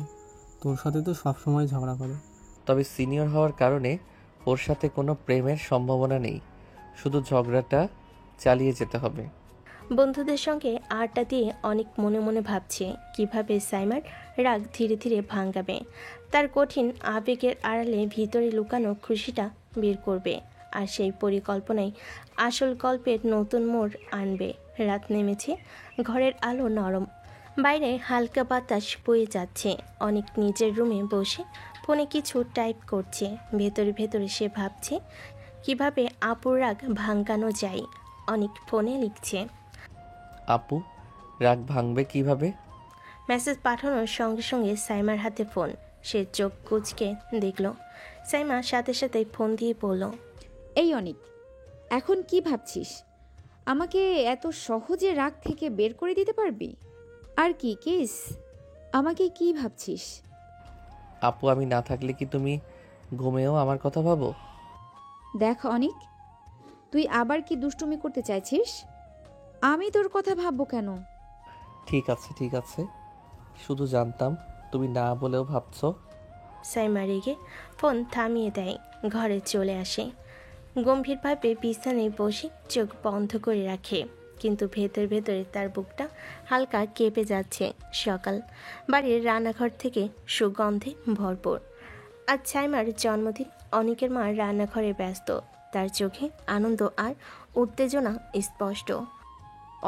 তোর সাথে তো সবসময় ঝগড়া করে। তবে সিনিয়র হওয়ার কারণে ওর সাথে কোনো প্রেমের সম্ভাবনা নেই, শুধু ঝগড়াটা চালিয়ে যেতে হবে। বন্ধুদের সঙ্গে আড্ডা দিয়ে অনেক মনে মনে ভাবছে কিভাবে সাইমার রাগ ধীরে ধীরে ভাঙাবে। তার কঠিন আবেগের আড়ালে ভিতরে লুকানো খুশিটা বের করবে, আর সেই পরিকল্পনায় আসল গল্পের নতুন মোড় আনবে। রাত নেমেছে, ঘরের আলো নরম, বাইরে হালকা বাতাস বয়ে যাচ্ছে। অনেক নিজের রুমে বসে ফোনে কিছু টাইপ করছে। ভেতরে ভেতরে সে ভাবছে কিভাবে আপুর রাগ ভাঙানো যায়। অনেক ফোনে লিখছে, আপু, রাগ ভাঙবে কিভাবে? মেসেজ পাঠানোর সঙ্গে সঙ্গে সাইমার হাতে ফোন। সে চোখ কুঁচকে দেখল। সাইমা সাথে সাথে ফোন দিয়ে বলল, এই অনিক, এখন কি ভাবছিস? আমাকে এত সহজে রাগ থেকে বের করে দিতে পারবি? আর কি কেস? আমাকে কি ভাবছিস? আপু, আমি না থাকলে কি তুমি ঘুমেও আমার কথা ভাবো? দেখ অনিক, তুই আবার কি দুষ্টুমি করতে চাইছিস? আমি তোর কথা ভাববো কেন? ঠিক আছে ঠিক আছে, শুধু জানতাম তুমি না বলেও ভাবছো। সাইমা রেগে ফোন থামিয়ে দেয়, ঘরে চলে আসে। গম্ভীরভাবে বিছানায় বসে চোখ বন্ধ করে রাখে, কিন্তু ভেতর ভেতরে তার বুকটা হালকা কেঁপে যাচ্ছে। সকাল, বাড়ির রান্নাঘর থেকে সুগন্ধে ভরপুর। আজ সাইমার জন্মদিন। অনেকের মা রান্নাঘরে ব্যস্ত, তার চোখে আনন্দ আর উত্তেজনা স্পষ্ট।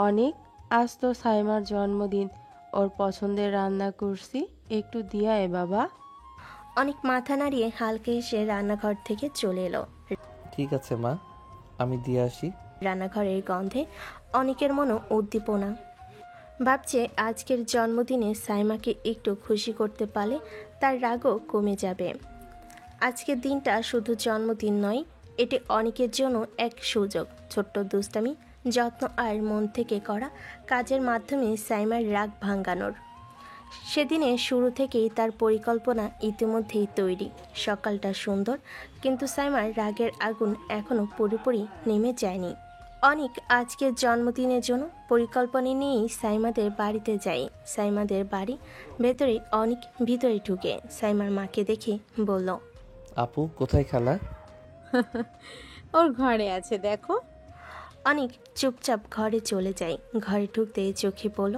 অনেক, আজ তো সাইমার জন্মদিন, ওর পছন্দের রান্না করছি, একটু দিয়া এ বাবা। অনেক মাথা নাড়িয়ে হালকা এসে রান্নাঘর থেকে চলে এলো। ঠিক আছে মা, আমি দিয়ে আসি। রান্নাঘরের গন্ধে অনেকের মনও উদ্দীপনা। ভাবছে আজকের জন্মদিনে সাইমাকে একটু খুশি করতে পারলে তার রাগও কমে যাবে। আজকের দিনটা শুধু জন্মদিন নয়, এটি অনেকের জন্য এক সুযোগ। ছোট্ট দুষ্টামি, যত্ন আর মন থেকে করা কাজের মাধ্যমে সাইমার রাগ ভাঙানোর। সেদিনে শুরু থেকেই তার পরিকল্পনা ইতিমধ্যেই তৈরি। সকালটা সুন্দর, কিন্তু সাইমার রাগের আগুন এখনও পুরোপুরি নেমে যায়নি। অনিক আজকের জন্মদিনের জন্য পরিকল্পনা নিয়েই সাইমাদের বাড়িতে যায়। সাইমাদের বাড়ি ভেতরে অনিক ভিতরে ঢুকে সাইমার মাকে দেখে বলল, আপু কোথায় খালা? ওর ঘরে আছে দেখো। অনিক চুপচাপ ঘরে চলে যায়। ঘরে ঢুকতে চোখে পড়ল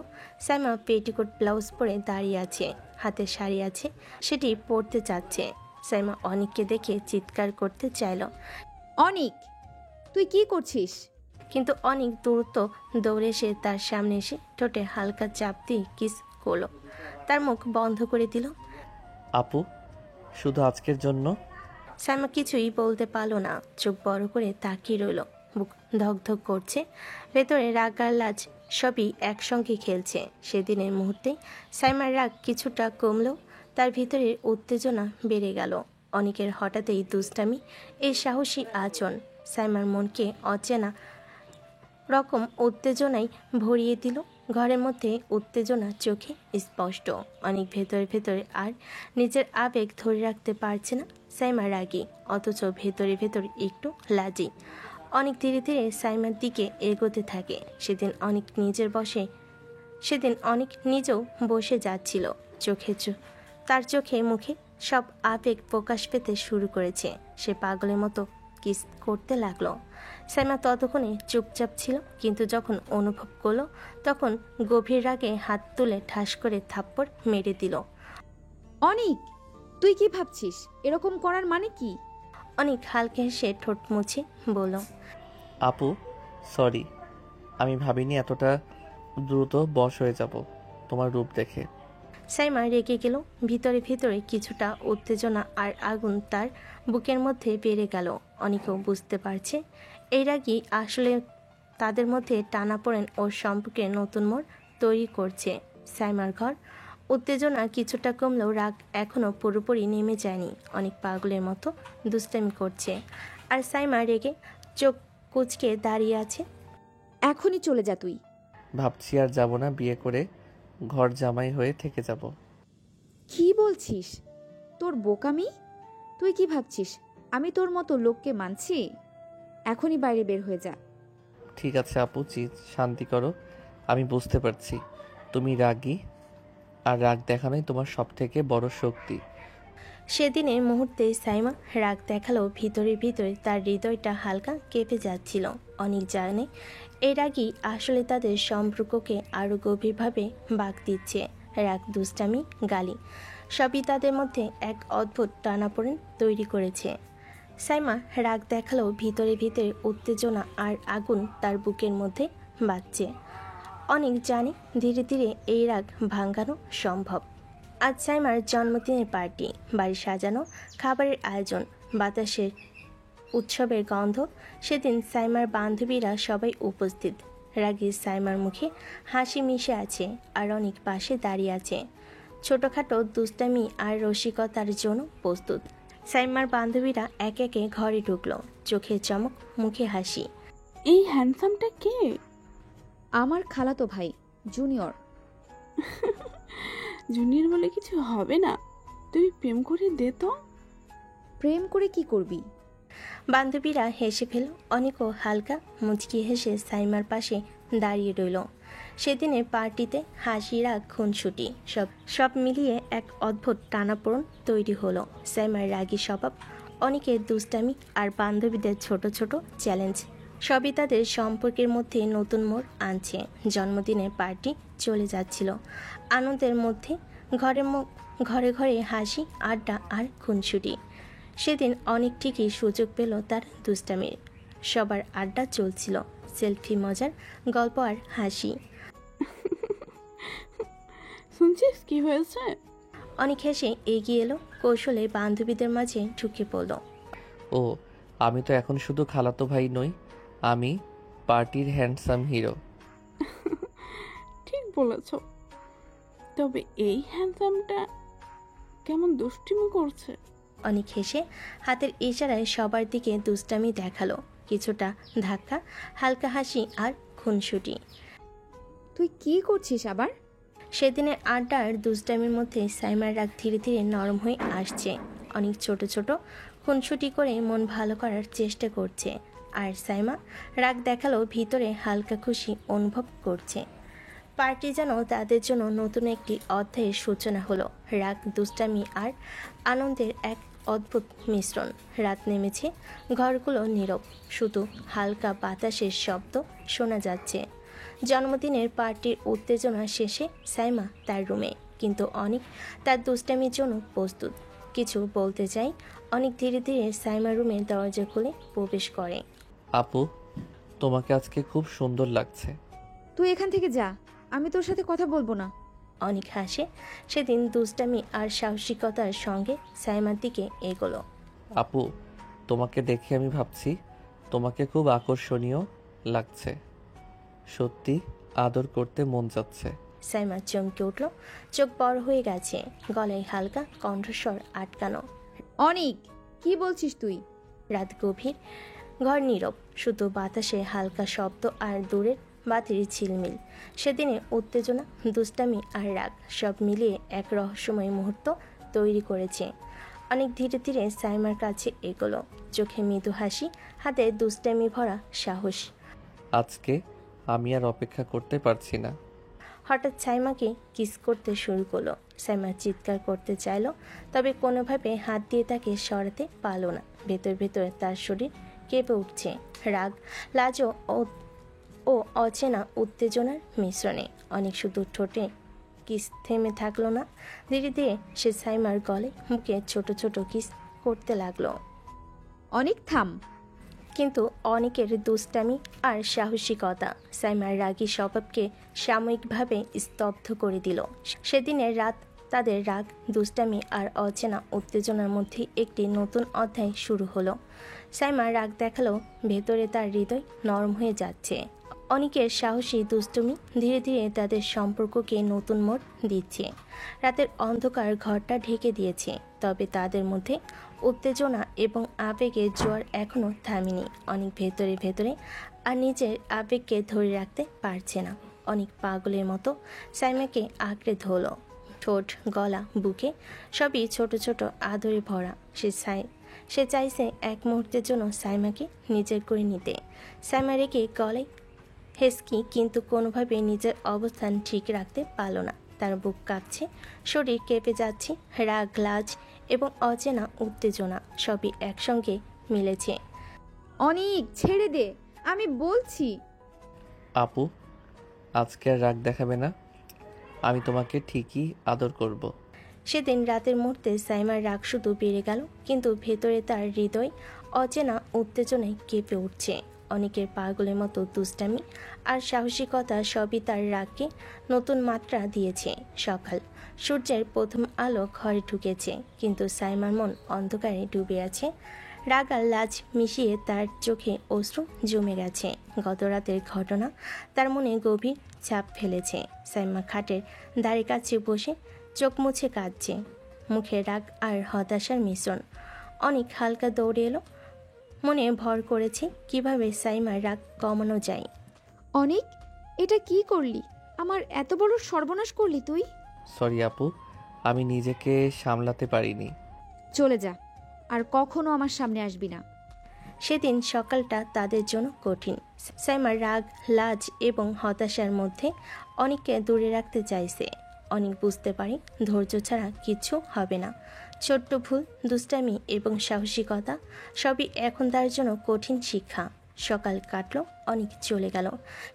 সাইমা পেটিকোট ব্লাউজ পরে দাঁড়িয়ে আছে, হাতে শাড়ি আছে, সেটি পরতে চাচ্ছে। সাইমা অনিককে দেখে চিৎকার করতে চাইল, অনিক, তুই কি করছিস? কিন্তু অনেক দ্রুত দৌড়ে এসে তার সামনে এসে ঠোঁটে হালকা চাপ দিয়ে কিস করলো, তার মুখ বন্ধ করে দিল। আপু শুধু আজকের জন্য? সাইমা কিছুই বলতে পারলো না, চোখ বড় করে তাকিয়ে রইল, বুক ধকধক করছে, ভেতরে রাগ আর লাজ সবই একসঙ্গে খেলছে। সেদিনের মুহূর্তে সাইমার রাগ কিছুটা কমলেও তার ভিতরের উত্তেজনা বেড়ে গেল। অনেকের হঠাৎই দুষ্টামি, এই সাহসী আচরণ সাইমার মনকে অচেনা রকম উত্তেজনায় ভরিয়ে দিল। ঘরের মধ্যে উত্তেজনা চোখে স্পষ্ট। অনেক ভেতরে ভেতরে আর নিজের আবেগ ধরে রাখতে পারছে না। সাইমা রাগী, অথচ ভেতরে ভেতরে একটু লাজি। অনেক ধীরে ধীরে সাইমার দিকে এগোতে থাকে। সেদিন অনেক নিজেও বসে যাচ্ছিল। তার চোখে মুখে সব আবেগ প্রকাশ পেতে শুরু করেছে। সে পাগলের মতো কিস করতে লাগলো। সাইমা ততক্ষণে চুপচাপ ছিল, কিন্তু যখন অনুভব করলো তখন গভীর রাগে হাত তুলে ঠাস করে থাপ্পড় মেরে দিল। অনিক, তুই কি ভাবছিস? এরকম করার মানে কি? অনেক হালকা হেসে ঠোঁট মুছে বলল, আপু সরি, আমি ভাবিনি এতটা দ্রুত বশ হয়ে যাব তোমার রূপ দেখে। সাইমা রেগে গেল। ভিতরে ভিতরে কিছুটা উত্তেজনা আর আগুন তার বুকের মধ্যে বেড়ে গেল। অনেকেও বুঝতে পারছে এই রাগই আসলে তাদের মধ্যে টানাপোড়েন ও সম্পর্কে নতুন মোড় তৈরি করছে। সাইমার ঘর উত্তেজনা কিছুটা কমলেও রাগ এখনও পুরোপুরি নেমে যায়নি। অনেক পাগলের মতো দুষ্টামি করছে, আর সাইমা রেগে চোখ কুঁচকে দাঁড়িয়ে আছে। এখনই চলে যা তুই। ভাবছি আর যাব না, বিয়ে করে ঘর জামাই হয়ে থেকে যাব। কি বলছিস? তোর বোকামি! তুই কি ভাবছিস আমি তোর মতো লোককে মানছি? এখনই বাইরে বের হয়ে যা। ঠিক আছে আপু, শান্তি করো। আমি বুঝতে পারছি তুমি রাগী, আর রাগ দেখানোই তোমার সব থেকে বড় শক্তি। সেদিনের মুহূর্তে সাইমা রাগ দেখালেও ভিতরে ভিতরে তার হৃদয়টা হালকা কেঁপে যাচ্ছিল। অনেক জানে এই রাগই আসলে তাদের সম্পর্ককে আরও গভীরভাবে বাঁক দিচ্ছে। রাগ, দুষ্টামি, গালি সবই তাদের মধ্যে এক অদ্ভুত টানাপোড়েন তৈরি করেছে। সাইমা রাগ দেখালেও ভিতরে ভিতরে উত্তেজনা আর আগুন তার বুকের মধ্যে বাজছে। অনেক জানে ধীরে ধীরে এই রাগ ভাঙানো সম্ভব। আজ সাইমার জন্মদিনের পার্টি, বাড়ি সাজানো, খাবারের আয়োজন, বাতাসের উৎসবের গন্ধ। সেদিন সাইমার বান্ধবীরা সবাই উপস্থিত। রাগী সাইমার মুখে হাসি মিশে আছে, আর অনেক পাশে দাঁড়িয়ে আছে, ছোটখাটো দুষ্টামি আর রসিকতার জন্য প্রস্তুত। সাইমার বান্ধবীরা একে একে ঘরে ঢুকলো, চোখে চমক, মুখে হাসি। এই হ্যান্ডসামটা কে? আমার খালাতো ভাই, জুনিয়র। জুনিয়র বলে কিছু হবে না, তুই প্রেম করে দে তো। প্রেম করে কি করবি? বান্ধবীরা হেসে ফেল। অনেকও হালকা মুচকি হেসে সাইমার পাশে দাঁড়িয়ে রইল। সেদিনের পার্টিতে হাসি, রাগ, খুনসুটি সব মিলিয়ে এক অদ্ভুত টানাপোড়েন তৈরি হলো। সাইমার রাগী স্বভাব, অনেকের দুষ্টামি আর বান্ধবীদের ছোট ছোট চ্যালেঞ্জ সবই তাদের সম্পর্কের মধ্যে নতুন মোড় আনছে। জন্মদিনের পার্টি চলে যাচ্ছিল আনন্দের মধ্যে। ঘরে ঘরে হাসি, আড্ডা আর খুনসুটি। সেদিন অনেক ঠিকই সুযোগ পেল তার দুষ্টামির। সবার আড্ডা চলছিল, সেলফি, মজার গল্প আর হাসি। শুনছিস কি হয়েছে? অনেক হেসে এগিয়ে এলো, কৌশলে বান্ধবীদের মাঝে ঢুকে পড়ল। ও, আমি তো এখন শুধু খালাতো ভাই নই, আমি পার্টির হ্যান্ডসাম হিরো। ঠিক বলেছ, তবে এই হ্যান্ডসামটা কেমন দুষ্টিমি করছে। অনেক হেসে হাতের ইশারায় সবার দিকে দুষ্টামি দেখালো, কিছুটা ধাক্কা, হালকা হাসি আর খুনসুটি। তুই কি করছিস আবার? সেদিনের আড্ডা আর দুষ্টামির মধ্যে সাইমার রাগ ধীরে ধীরে নরম হয়ে আসছে। অনেক ছোট ছোট খুনসুটি করে মন ভালো করার চেষ্টা করছে, আর সাইমা রাগ দেখালো ভিতরে হালকা খুশি অনুভব করছে। পার্টি যেন তাদের জন্য নতুন একটি অধ্যায়ের সূচনা হলো। রাগ, দুষ্টামি আর আনন্দের এক অদ্ভুত মিশ্রণ। রাত নেমেছে, ঘরগুলো নীরব, শুধু হালকা বাতাসের শব্দ শোনা যাচ্ছে। জন্মদিনের পার্টির উত্তেজনা শেষে সাইমা তার রুমে, কিন্তু অনেক তার দুষ্টামির জন্য প্রস্তুত। কিছু বলতে চাই, অনেক ধীরে ধীরে সাইমা রুমের দরজা খুলে প্রবেশ করে। আপু, তোমাকে আজকে খুব সুন্দর লাগছে। তুই এখান থেকে যা, আমি তোর সাথে কথা বলবো না। অনেক হাসে। সেদিন দুষ্টামি আর সাহসিকতার সঙ্গে সাইমার দিকে এগোলো। আপু, তোমাকে দেখে আমি ভাবছি তোমাকে খুব আকর্ষণীয় লাগছে। সত্যি আদর করতে মন যাচ্ছে। সাইমা চমকে উঠল, চোখ বড় হয়ে গেছে, গলায় হালকা কণ্ঠস্বর আটকানো। অনিক, কি বলছিস তুই? রাত গভীর, ঘর নীরব, শুধু বাতাসে হালকা শব্দ আর দূরের বাতির ঝিলমিল। সেদিনের উত্তেজনা, দুষ্টামি আর রাগ সব মিলিয়ে এক রহস্যময় মুহূর্ত তৈরি করেছে। অনেক ধীরে ধীরে সাইমার কাছে এগোলো, চোখে মৃদু হাসি, হাতে দুষ্টামি ভরা সাহস। আজকে আমি আর অপেক্ষা করতে পারছি না। হঠাৎ সাইমাকে কিস করতে শুরু করলো। সাইমা চিৎকার করতে চাইলো, তবে কোনোভাবে হাত দিয়ে তাকে সরাতে পারল না। ভেতর ভেতর তার শরীর কেঁপে উঠছে, রাগ, লাজ ও অচেনা উত্তেজনার মিশ্রণে। অনেক শুধু ঠোঁটে কিস থেমে থাকলো না, ধীরে ধীরে সে সাইমার গলে মুখে ছোট ছোট কিস করতে লাগলো। অনিক, থাম। কিন্তু অনেকের দুষ্টামি আর সাহসিকতা সাইমার রাগী স্বভাবকে সাময়িকভাবে স্তব্ধ করে দিল। সেদিনের রাত তাদের রাগ, দুষ্টামি আর অচেনা উত্তেজনার মধ্যে একটি নতুন অধ্যায় শুরু হলো। সাইমা রাগ দেখালো, ভেতরে তার হৃদয় নরম হয়ে যাচ্ছে। অনেকের সাহসী দুষ্টুমি ধীরে ধীরে তাদের সম্পর্ককে নতুন মোড় দিচ্ছে। রাতের অন্ধকার ঘরটা ঢেকে দিয়েছে, তবে তাদের মধ্যে উত্তেজনা এবং আবেগের জোয়ার এখনও থামেনি। অনেক ভেতরে ভেতরে আর নিজের আবেগকে ধরে রাখতে পারছে না। অনেক পাগলের মতো সাইমাকে আঁকড়ে ধরল, ঠোঁট, গলা, বুকে সবই ছোট ছোট আদরে ভরা। সে চাইছে এক মুহূর্তের জন্য সাইমাকে নিজের করে নিতে। সাইমা রেখে গলায় হেসকি, কিন্তু কোনোভাবে নিজের অবস্থান ঠিক রাখতে পারল না। তার বুক কাঁপছে, শরীর কেঁপে যাচ্ছে, রাগ, লাজ এবং অচেনা উত্তেজনা সবই একসঙ্গে মিলেছে। অনিক, ছেড়ে দে, আমি বলছি। আপু, আজকে আর রাগ দেখাবে না, আমি তোমাকে ঠিকই আদর করব। সেদিন রাতের মুহূর্তে সাইমার রাগ শুধু বেড়ে গেল, কিন্তু ভেতরে তার হৃদয় অচেনা উত্তেজনায় কেঁপে উঠছে। অনেকের পাগলের মতো দুষ্টামি আর সাহসিকতা সবই তার রাগকে নতুন মাত্রা দিয়েছে। সকাল, সূর্যের প্রথম আলো ঘরে ঢুকেছে, কিন্তু সাইমার মন অন্ধকারে ডুবে আছে। রাগ আর লাজ মিশিয়ে তার চোখে অশ্রু জমে গেছে। গত রাতের ঘটনা তার মনে গভীর ছাপ ফেলেছে। সাইমা খাটের ধারে কাছে বসে চোখ মুছে কাঁদছে, মুখে রাগ আর হতাশার মিশ্রণ। অনেক হালকা দৌড়ে এলো, মনে ভর করেছে কিভাবে সাইমার রাগ কমানো যায়। অনিক, এটা কি করলি? আমার এত বড় সর্বনাশ করলি তুই। সরি আপু, আমি নিজেকে সামলাতে পারিনি। চলে যা, আর কখনো আমার সামনে আসবি না। সেদিন সকালটা তাদের জন্য কঠিন। সাইমার রাগ, লাজ এবং হতাশার মধ্যে অনেককে দূরে রাখতে চাইছে। অনেক বুঝতে পারে ধৈর্য ছাড়া কিচ্ছু হবে না। ছোট্ট ভুল, দুষ্টামি এবং সাহসিকতা সবই এখন তার জন্য কঠিন শিক্ষা। সকাল কাটলো, অনেক চলে গেল,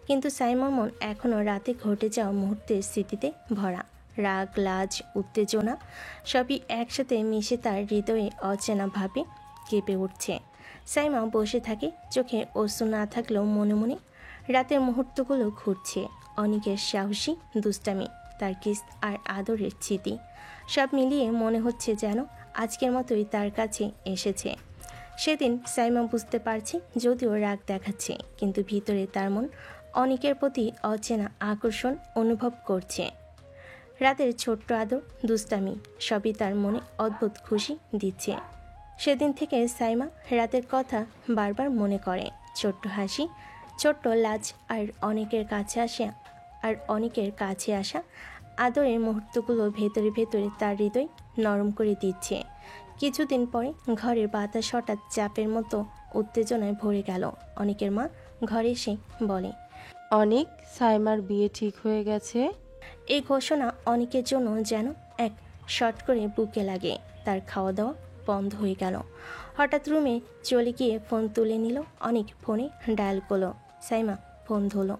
কিন্তু সাইমার মন এখনও রাতে ঘটে যাওয়া মুহূর্তের স্মৃতিতে ভরা। রাগ, লাজ, উত্তেজনা সবই একসাথে মিশে তার হৃদয়ে অচেনাভাবে কেঁপে উঠছে। সাইমা বসে থাকে, চোখে অশ্রু না থাকলেও মনে মনে রাতের মুহূর্তগুলো ঘুরছে। অনেকের সাহসী দুষ্টামি, তার কিস আর আদরের স্মৃতি সব মিলিয়ে মনে হচ্ছে যেন আজকের মতোই তার কাছে এসেছে। সেদিন সাইমা বুঝতে পারছে, যদিও রাগ দেখাচ্ছে, কিন্তু ভিতরে তার মন অনেকের প্রতি অচেনা আকর্ষণ অনুভব করছে। রাতের ছোট্ট আদর, দুষ্টামি সবই তার মনে অদ্ভুত খুশি দিচ্ছে। সেদিন থেকে সাইমা রাতের কথা বারবার মনে করে। ছোট্ট হাসি, ছোট্ট লাজ আর অনেকের কাছে আসা আদরের মুহূর্তগুলো ভেতরে ভেতরে তার হৃদয় নরম করে দিচ্ছে। কিছুদিন পরে ঘরের বাতাস হঠাৎ চাপের মতো উত্তেজনায় ভরে গেল। অনেকের মা ঘরে এসে বলে, অনেক, সাইমার বিয়ে ঠিক হয়ে গেছে। এই ঘোষণা অনেকের জন্য যেন এক শট করে বুকে লাগে। তার খাওয়া দাওয়া বন্ধ হয়ে গেল। হঠাৎ রুমে চলে গিয়ে ফোন তুলে নিল। অনেক ফোনে ডায়াল করলো। সাইমা ফোন ধরল।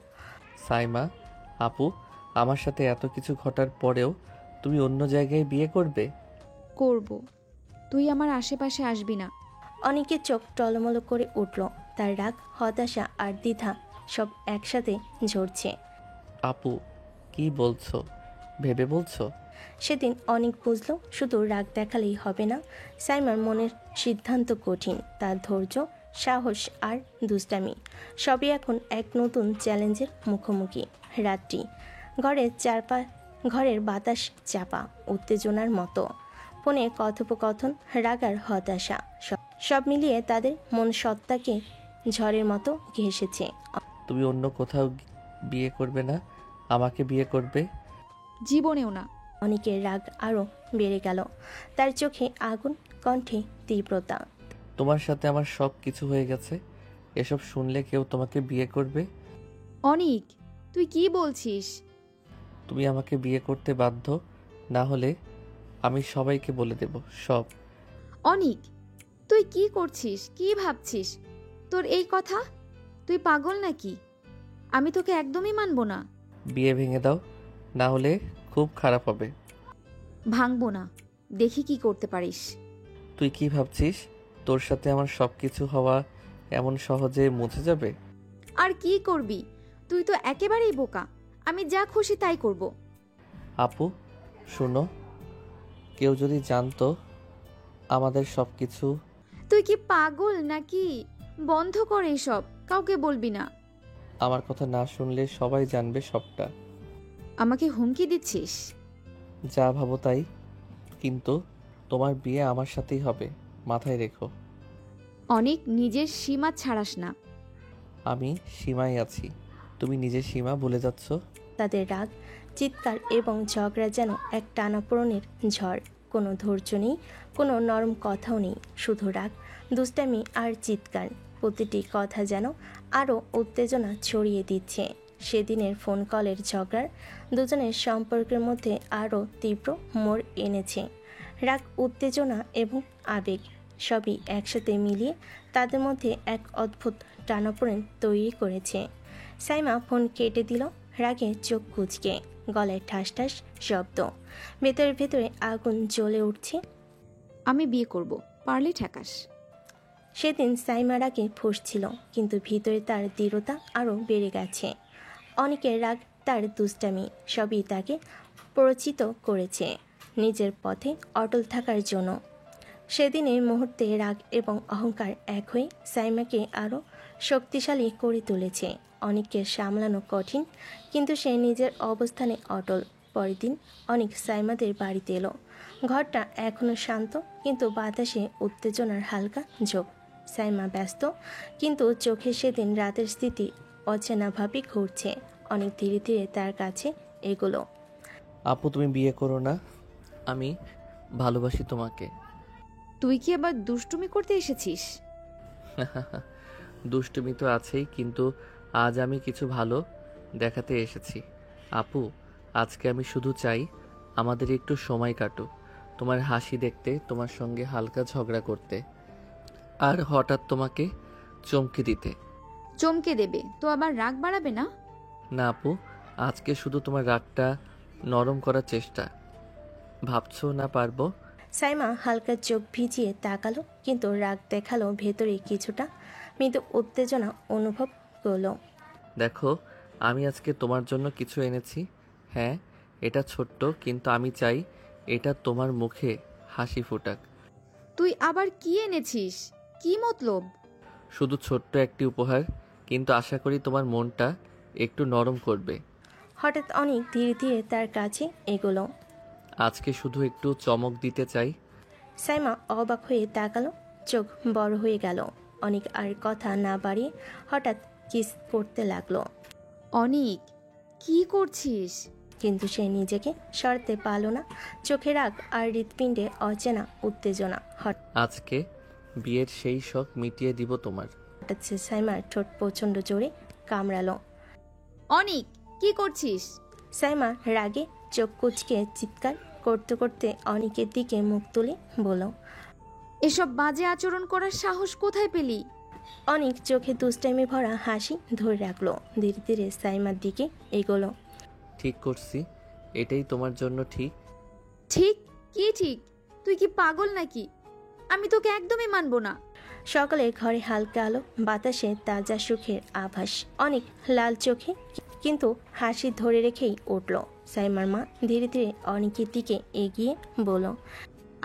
সাইমা, আপু, আমার সাথে এত কিছু ঘটার পরেও তুমি অন্য জায়গায় বিয়ে করবে? করব। তুই আমার আশেপাশে আসবি না। অনেকের চোখ টলমলো করে উঠল। তার রাগ, হতাশা আর দ্বিধা সব একসাথে ঝরছে। আপু, কি বলছো? ভেবে বলছো? সেদিন অনেক বুঝলো শুধু রাগ দেখালেই হবে না। সাইমার মনের সিদ্ধান্ত কঠিন। তার ধৈর্য, সাহস আর দুষ্টামি সবই এখন এক নতুন চ্যালেঞ্জের মুখোমুখি। রাত্রি, ঘরের বাতাস চাপা, উত্তেজনার মতো। ফোনে কথোপকথন, রাগ আর হতাশা সব মিলিয়ে তাদের মন সত্তাকে ঝড়ের মতো ঘেঁষেছে। তুমি অন্য কোথাও বিয়ে করবে না, আমাকে বিয়ে করবে? জীবনেও না। অনেকের রাগ আরও বেড়ে গেল। তার চোখে আগুন, কণ্ঠে তীব্রতা। তোমার সাথে আমার সব কিছু হয়ে গেছে, এসব শুনলে কেউ তোমাকে বিয়ে করবে? অনিক, তুই কি বলছিস? তুমি আমাকে বিয়ে করতে বাধ্য, না হলে আমি সবাইকে বলে দেব সব। অনিক, তুই কি করছিস? কি ভাবছিস? তোর এই কথা? তুই পাগল নাকি? আমি তোকে একদমই মানব না। বিয়ে ভেঙে দাও, না হলে খুব খারাপ হবে। ভাঙবো না, দেখি কি করতে পারিস। তুই কি ভাবছিস তোর সাথে আমার সব কিছু হওয়া এমন সহজে মুছে যাবে? আর কি করবি? তুই তো একেবারেই বোকা। আমি যা খুশি তাই করব। আপু, শোনো, কেউ যদি জানতো আমাদের সব কিছু। তুই কি পাগল নাকি? বন্ধ কর এসব, কাউকে বলবি না। আমার কথা না শুনলে সবাই জানবে সবটা। আমাকে হুমকি দিচ্ছিস? যা ভাবো তাই, কিন্তু তোমার বিয়ে আমার সাথেই হবে, মাথায় রেখো। অনেক, নিজের সীমা ছাড়াস না। আমি সীমায় আছি, তুমি নিজের সীমা ভুলে যাচ্ছ। তাদের রাগ, চিৎকার এবং ঝগড়া যেন এক টানাপোড়েনের ঝড়। কোনো ধৈর্য নেই, কোনো নরম কথাও নেই, শুধু রাগ, দুষ্টামি আর চিৎকার। প্রতিটি কথা যেন আরও উত্তেজনা ছড়িয়ে দিচ্ছে। সেদিনের ফোন কলের ঝগড়ার দুজনের সম্পর্কের মধ্যে আরও তীব্র মোড় এনেছে। রাগ, উত্তেজনা এবং আবেগ সবই একসাথে মিলিয়ে তাদের মধ্যে এক অদ্ভুত টানাপোড়েন তৈরি করেছে। সাইমা ফোন কেটে দিল, রাগে চোখ কুঁচকে, গলায় ঠাস ঠাস শব্দ, ভেতরে ভেতরে আগুন জ্বলে উঠছে। আমি বিয়ে করব, পারলে ঠেকাস। সেদিন সাইমার রাগে ফুঁসছিল, কিন্তু ভিতরে তার দৃঢ়তা আরও বেড়ে গেছে। অনেকের রাগ, তার দুষ্টামি সবই তাকে প্ররোচিত করেছে নিজের পথে অটল থাকার জন্য। সেদিনের মুহূর্তে রাগ এবং অহংকার এক হয়ে সাইমাকে আরও শক্তিশালী করে তুলেছে। অনেককে সামলানো কঠিন, কিন্তু সে নিজের অবস্থানে অটল। পরের দিন অনেক সাইমাদের বাড়িতে এলো। ঘরটা এখনও শান্ত, কিন্তু বাতাসে উত্তেজনার হালকা ঝোঁক। সাইমা ব্যস্ত, কিন্তু চোখে সেদিন রাতের স্থিতি অচেনাভাবে ঘুরছে। অনেক ধীরে ধীরে তার কাছে এগুলো। আপু, তুমি বিয়ে করো না, আমি ভালোবাসি তোমাকে। তুই কি আবার দুষ্টুমি করতে এসেছিস? দুষ্টুমি তো আছেই, কিন্তু আজ আমি কিছু ভালো দেখাতে এসেছি। আপু, আজকে আমি শুধু চাই আমাদের একটু সময় কাটুক, তোমার হাসি দেখতে, তোমার সঙ্গে হালকা ঝগড়া করতে, আর হঠাৎ তোমাকে চমকে দিতে। চমকে দেবে তো আবার রাগ বাড়াবে না? না আপু, আজকে শুধু তোমার রাগটা নরম করার চেষ্টা। ভাবছো না পারবো? সাইমা হালকা চোখ ভিজিয়ে তাকালো, কিন্তু রাগ দেখালো ভেতরে কিছুটা মৃদু উত্তেজনা অনুভব করলো। দেখো, আমি আজকে তোমার জন্য কিছু এনেছি। হ্যাঁ, এটা ছোট্ট, কিন্তু আমি চাই এটা তোমার মুখে হাসি ফোটাক। তুই আবার কি এনেছিস? কি মতলব? শুধু ছোট্ট একটি উপহার, কিন্তু আশা করি তোমার মনটা একটু নরম করবে। হঠাৎ অনেক ধীরে ধীরে তার কাছে এগোলো। আজকে শুধু একটু চমক দিতে চাই। সাইমা অবাক হয়ে তাকালো, চোখ বড় হয়ে গেল। অনেক আর কথা না বাড়িয়ে হঠাৎ কিস করতে লাগলো। অনিক, কি করছিস? কিন্তু সে নিজেকে সরাতে পারল না। চোখে রাগ আর হৃৎপিণ্ডে অচেনা উত্তেজনা। আজকে বিয়ের সেই শখ মিটিয়ে দিব তোমার। হঠাৎ সে সাইমার ঠোঁট প্রচণ্ড জোরে কামড়ালো। অনিক, কি করছিস? সাইমা রাগে চোখ কুচকে চিৎকার করতে করতে অনিকের দিকে মুখ তুলে বলল, এসব বাজে আচরণ করার সাহস কোথায় পেলি? অনিক চোখে দুষ্টাইমে ভরা হাসি ধরে রাখলো। ধীরে ধীরে সাইমার দিকে এগোলো। ঠিক করছি, এটাই তোমার জন্য ঠিক। ঠিক? কি ঠিক? তুই কি পাগল নাকি? আমি তোকে একদমই মানবো না। সকালে ঘরে হালকা আলো, বাতাসে তাজা সুখের আভাস। অনেক লাল চোখে কিন্তু হাসি ধরে রেখেই উঠল। সাইমার মা ধীরে ধীরে অনেকের দিকে এগিয়ে বলল,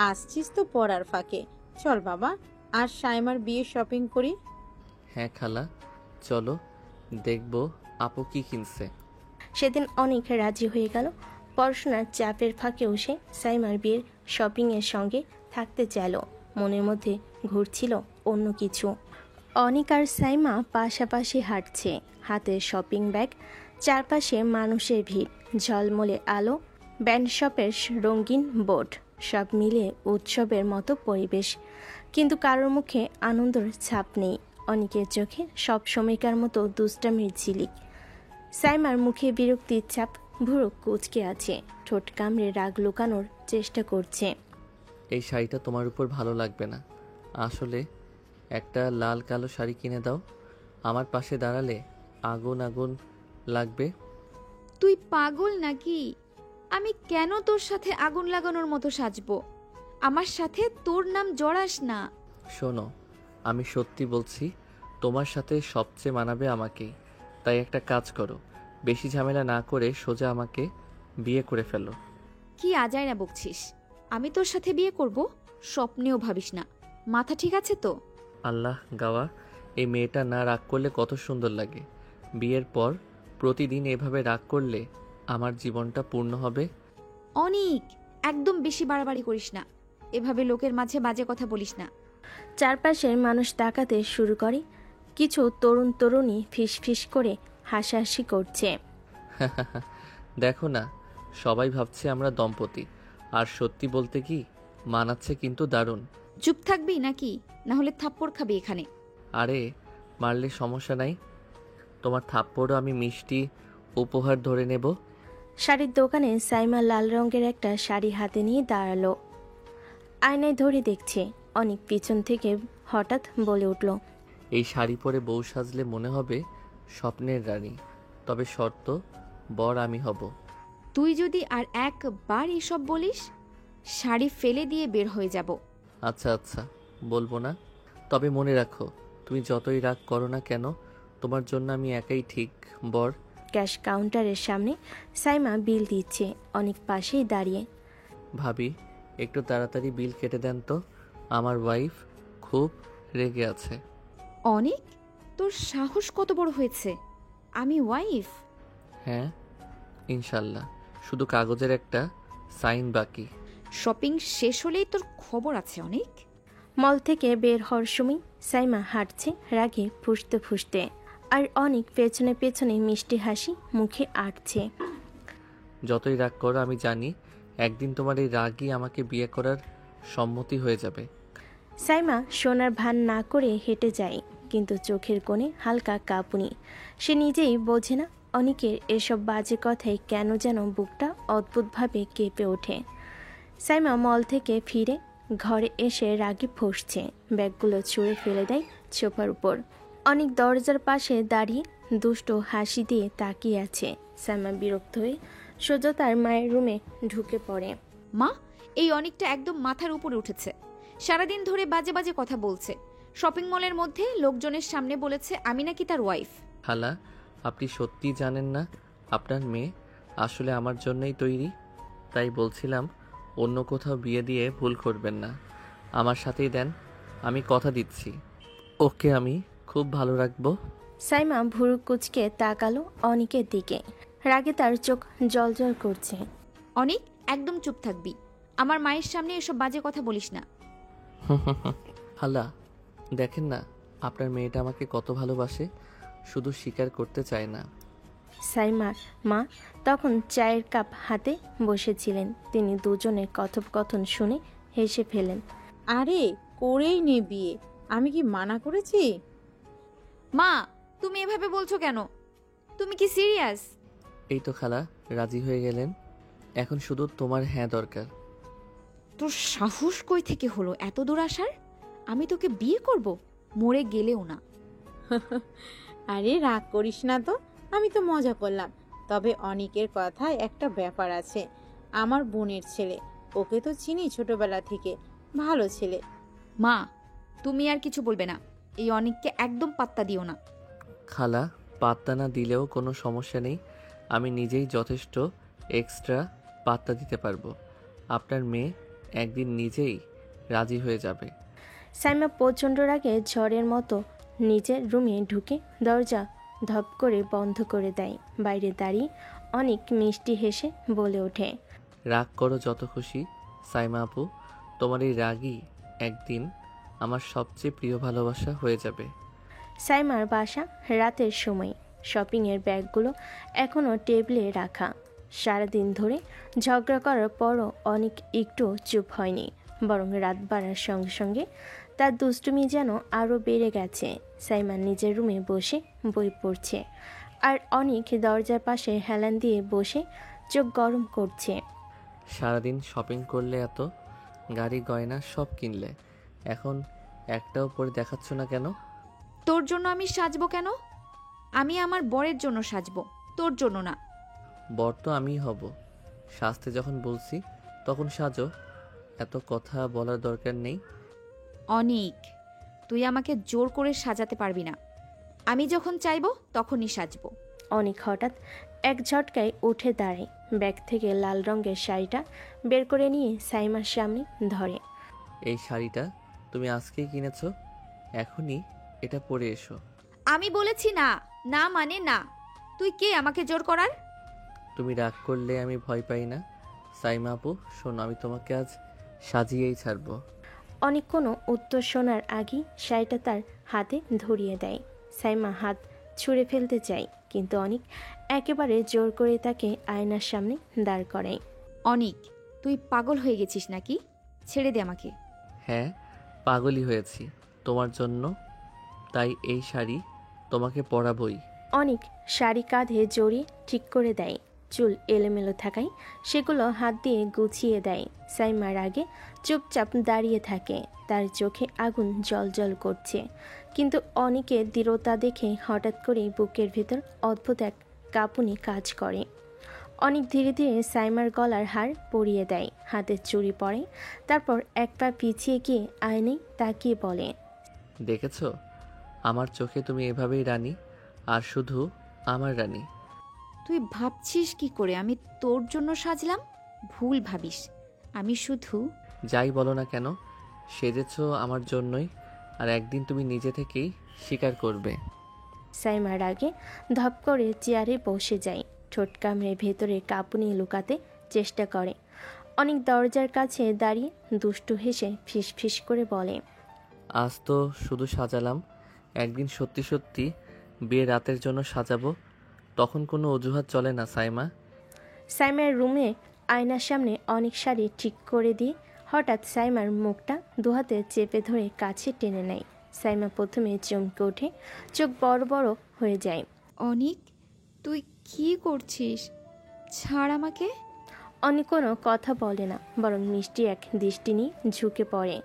আসছিস তো পড়ার ফাঁকে, চল বাবা আর সাইমার বিয়ে শপিং করি। হ্যাঁ খালা, চলো দেখবো আপু কি কিনছে। সেদিন অনেক রাজি হয়ে গেল। পড়াশোনার চাপের ফাঁকেও সে সাইমার বিয়ের শপিংয়ের সঙ্গে থাকতে চাইল। মনের মধ্যে ঘুরছিল অন্য কিছু। অনিক আর সাইমা পাশাপাশি হাঁটছে, হাতে শপিং ব্যাগ, চারপাশে মানুষের ভিড়, ঝলমলে আলো, ব্যান্ড শপের রঙিন বোর্ড, সব মিলিয়ে উৎসবের মতো পরিবেশ। কিন্তু কারোর মুখে আনন্দের ছাপ নেই। অনিকের চোখে সব সময়কার মতো দুষ্টামির ঝিলিক। সাইমার মুখে বিরক্তির ছাপ, ভুরু কুচকে আছে, ঠোঁট কামড়ে রাগ লুকানোর চেষ্টা করছে। এই শাড়িটা তোমার উপর ভালো লাগবে না। আসলে একটা লাল কালো শাড়ি কিনে দাও, আমার পাশে দাঁড়ালে আগুন আগুন লাগবে। তুই পাগল নাকি? আমি কেন তোর সাথে আগুন লাগানোর মতো সাজবো? আমার সাথে তোর নাম জড়াস না। শোনো, আমি সত্যি বলছি, তোমার সাথে সবচেয়ে মানাবে আমাকেই। তাই একটা কাজ করো, বেশি ঝামেলা না করে সোজা আমাকে বিয়ে করে ফেলো। কি আজাইরা বকছিস? আমি তোর সাথে বিয়ে করব? স্বপ্নেও ভাবিস না। মাথা ঠিক আছে তো? আল্লাহ গাওয়া, এই মেয়েটা না রাগ করলে কত সুন্দর লাগে। বিয়ের পর প্রতিদিন এভাবে রাগ করলে আমার জীবনটা পূর্ণ হবে। অনিক, একদম বেশি বাড়াবাড়ি করিস না। এভাবে লোকের মাঝে বাজে কথা বলিস না। চারপাশের মানুষ তাকাতে শুরু করে। কিছু তরুণ তরুণী ফিসফিস করে হাসাহাসি করছে। দেখো না, সবাই ভাবছে আমরা দম্পতি, আর সত্যি বলতে কি মানাচ্ছে কিন্তু দারুণ। চুপ থাকবি নাকি? না হলে থাপ্পড় খাবি এখানে। আরে মারলে সমস্যা নাই, তোমার থাপ্পড়ও আমি মিষ্টি উপহার ধরে নেব। শাড়ির দোকানে সাইমা লাল রঙের একটা শাড়ি হাতে নিয়ে দাঁড়ালো। আয়নায় ধরে দেখছে। অনেক পিছন থেকে হঠাৎ বলে উঠল, এই শাড়ি পরে বউ সাজলে মনে হবে স্বপ্নের রানী, তবে শর্ত, বর আমি হব। তুই যদি আর একবার এসব বলিস, শাড়ি ফেলে দিয়ে বের হয়ে যাব। আচ্ছা আচ্ছা, বলবো না। তবে মনে রাখো, তুমি যতই রাগ করো না কেন, তোমার জন্য আমি একাই ঠিক বর। ক্যাশ কাউন্টারের সামনে সাইমা বিল দিচ্ছে। অনেক পাশেই দাঁড়িয়ে। ভাবি, একটু তাড়াতাড়ি বিল কেটে দেন তো, আমার ওয়াইফ খুব রেগে আছে। অনেক, তোর সাহস কত বড় হয়েছে? আমি ওয়াইফ? হ্যাঁ ইনশাল্লাহ, শুধু কাগজের একটা সাইন বাকি। শপিং শেষ হলেই তোর খবর আছে অনেক। মল থেকে বের হওয়ার সময় সাইমা হাঁটছে রাগে ফুঁসতে ফুঁসতে, আর অনেক পেছনে পেছনে মিষ্টি হাসি মুখে আটছে। যতই রাগ করো, আমি জানি একদিন তোমার এই রাগই আমাকে বিয়ে করার সম্মতি হয়ে যাবে। সাইমা সোনার ভান না করে হেঁটে যায়, কিন্তু চোখের কোণে হালকা কাঁপুনি। সে নিজেই বোঝে না অনেকের এসব বাজে কথায় কেন যেন বুকটা অদ্ভুতভাবে কেঁপে ওঠে। সাইমা মল থেকে ফিরে ঘরে এসে রাগে ফুঁসছে। ব্যাগগুলো ছুঁড়ে ফেলে দেয় সোফার উপর। অনেক দরজার পাশে দাঁড়িয়ে দুষ্ট হাসি দিয়ে তাকিয়ে আছে। সাইমা বিরক্ত হয়ে সোজা তার মায়ের রুমে ঢুকে পড়ে। মা, এই অনেকটা একদম মাথার উপরে উঠেছে। সারাদিন ধরে বাজে বাজে কথা বলছে। শপিং মলের মধ্যে লোকজনের সামনে বলেছে আমি নাকি তার ওয়াইফ। খালা, আপনি সত্যি জানেন না আপনার মেয়ে আসলে আমার জন্যই তৈরি? তাই বলছিলাম অন্য কোথাও বিয়ে দিয়ে ভুল করবেন না, আমার সাথেই দেন। আমি কথা দিচ্ছি, ওকে আমি খুব ভালো রাখবো। সাইমা ভুরু কুচকে তাকালো অনিকের দিকে। রাগে তার চোখ জ্বলজ্বল করছে। অনেক, একদম চুপ থাকবি। আমার মায়ের সামনে এসব বাজে কথা বলিস না। খালা, দেখেন না আপনার মেয়েটা আমাকে কত ভালোবাসে, শুধু স্বীকার করতে চায় না। সাইমার মা তখন চায়ের কাপ হাতে বসেছিলেন। তিনি দুজনের কথোপকথন শুনে হেসে ফেলেন। আরে করেই নে বিয়ে, আমি কি মানা করেছি? মা, তুমি এভাবে বলছো কেন? তুমি কি সিরিয়াস? এই তো খালা রাজি হয়ে গেলেন, এখন শুধু তোমার হ্যাঁ দরকার। তোর সাহস কই থেকে হলো এত দূর আসার? আমি তোকে বিয়ে করব, মরে গেলেও না। আরে রাগ করিস না তো, আমি তো মজা করলাম। তবে অনিকের কথায় একটা ব্যাপার আছে। আমার বোনের ছেলে, ওকে তো চিনি ছোটবেলা থেকে, ভালো ছেলে। মা, তুমি আর কিছু বলবে না। এই অনিককে একদম পাত্তা দিও না। খালা পাত্তা না দিলেও কোনো সমস্যা নেই, আমি নিজেই যথেষ্ট এক্সট্রা পাত্তা দিতে পারবো। আপনার মেয়ে একদিন নিজেই রাজি হয়ে যাবে। সাইমা প্রচণ্ড রাগে ঝড়ের মতো নিজের রুমে ঢুকে দরজা ধপ করে বন্ধ করে দেয়। বাইরে দাঁড়িয়ে অনেক মিষ্টি হেসে বলে ওঠে, রাগ করো যত খুশি সাইমা আপু, তোমার এই রাগই একদিন আমার সবচেয়ে প্রিয় ভালোবাসা হয়ে যাবে। সাইমার বাসা রাতের সময়। শপিংয়ের ব্যাগগুলো এখনও টেবিলে রাখা। সারাদিন ধরে ঝগড়া করার পরও অনেক একটু চুপ হয়নি, বরং রাত বাড়ার সঙ্গে সঙ্গে তার দুষ্টুমি যেন আরও বেড়ে গেছে। সাইমা নিজের রুমে বসে বই পড়ছে, আর অনেক দরজার পাশে হেলান দিয়ে বসে চোখ গরম করছে। সারাদিন শপিং করলে, এত গাড়ি গয়না সব কিনলে, এখন একটাও পরে দেখাচ্ছ না কেন? তোর জন্য আমি সাজবো কেন? আমি আমার বরের জন্য সাজবো, তোর জন্য না। বর তো আমিই হব, সাজতে যখন বলছি তখন সাজো, এত কথা বলার দরকার নেই। অনিক, তুই আমাকে জোর করে সাজাতে পারবি না। আমি যখন চাইবো তখনই সাজবো। অনেক হঠাৎ এক ঝটকায় উঠে দাঁড়ায়, ব্যাগ থেকে লাল রঙের শাড়িটা বের করে নিয়ে সাইমার সামনে ধরে। এই শাড়িটা তুমি আজকেই কিনেছো, এখনই এটা পরে এসো। আমি বলেছি না, না মানে না। তুই কে আমাকে জোর করার? তুমি রাগ করলে আমি ভয় পাই না। সাইমা আপু শোনো, আমি তোমাকে আজ সাজিয়েই ছাড়বো। অনেক কোনো উত্তর শোনার আগেই শাড়িটা তার হাতে ধরিয়ে দেয়। সাইমা হাত ছুঁড়ে ফেলতে চায়, কিন্তু অনেক একেবারে জোর করে তাকে আয়নার সামনে দাঁড় করায়। অনিক, তুই পাগল হয়ে গেছিস নাকি? ছেড়ে দে আমাকে। হ্যাঁ, পাগলই হয়েছি তোমার জন্য, তাই এই শাড়ি তোমাকে পরাবই। অনেক শাড়ি কাঁধে জড়িয়ে ঠিক করে দেয়। চুল এলোমেলো থাকায় সেগুলো হাত দিয়ে গুছিয়ে দেয়। সাইমার আগে চুপচাপ দাঁড়িয়ে থাকে, তার চোখে আগুন জ্বলজ্বল করছে। কিন্তু অনেকের দৃঢ়তা দেখে হঠাৎ করেই বুকের ভিতর অদ্ভুত এক কাঁপুনি কাজ করে। অনেক ধীরে ধীরে সাইমার গলার হার পরিয়ে দেয়, হাতের চুড়ি পরে। তারপর এক পা পিছিয়ে গিয়ে আয়নায় তাকিয়ে বলে, দেখেছো, আমার চোখে তুমি এভাবেই রানী, আর শুধু আমার রানী। তুই ভাবছিস কি করে আমি তোর জন্য সাজলাম? ভুল ভাবিস। আমি শুধু যাই বলো না কেন, সেজেছো আমার জন্যই, আর একদিন তুমি নিজে থেকেই স্বীকার করবে। সাইমার আগে ধপ করে চেয়ারে বসে যায়, ঠোঁট কামড়ে ভেতরে কাঁপুনি লুকাতে চেষ্টা করে। অনেক দরজার কাছে দাঁড়িয়ে দুষ্টু হেসে ফিস ফিস করে বলে, আজ তো শুধু সাজালাম, একদিন সত্যি সত্যি বিয়ে রাতের জন্য সাজাবো, তখন কোনো অজুহাত চলে না সাইমা। সাইমার রুমে আয়নার সামনে অনেক শাড়ি ঠিক করে দিয়ে হঠাৎ সাইমার মুখটা দুহাতে চেপে ধরে কাছে টেনে নেয়। সাইমা প্রথমে চমকে ওঠে, চোখ বড় বড় হয়ে যায়। অনিক, তুই কি করছিস? ছাড় আমাকে। অনেক কোনো কথা বলে না, বরং মিষ্টি এক দৃষ্টি নিয়ে ঝুঁকে পড়ে।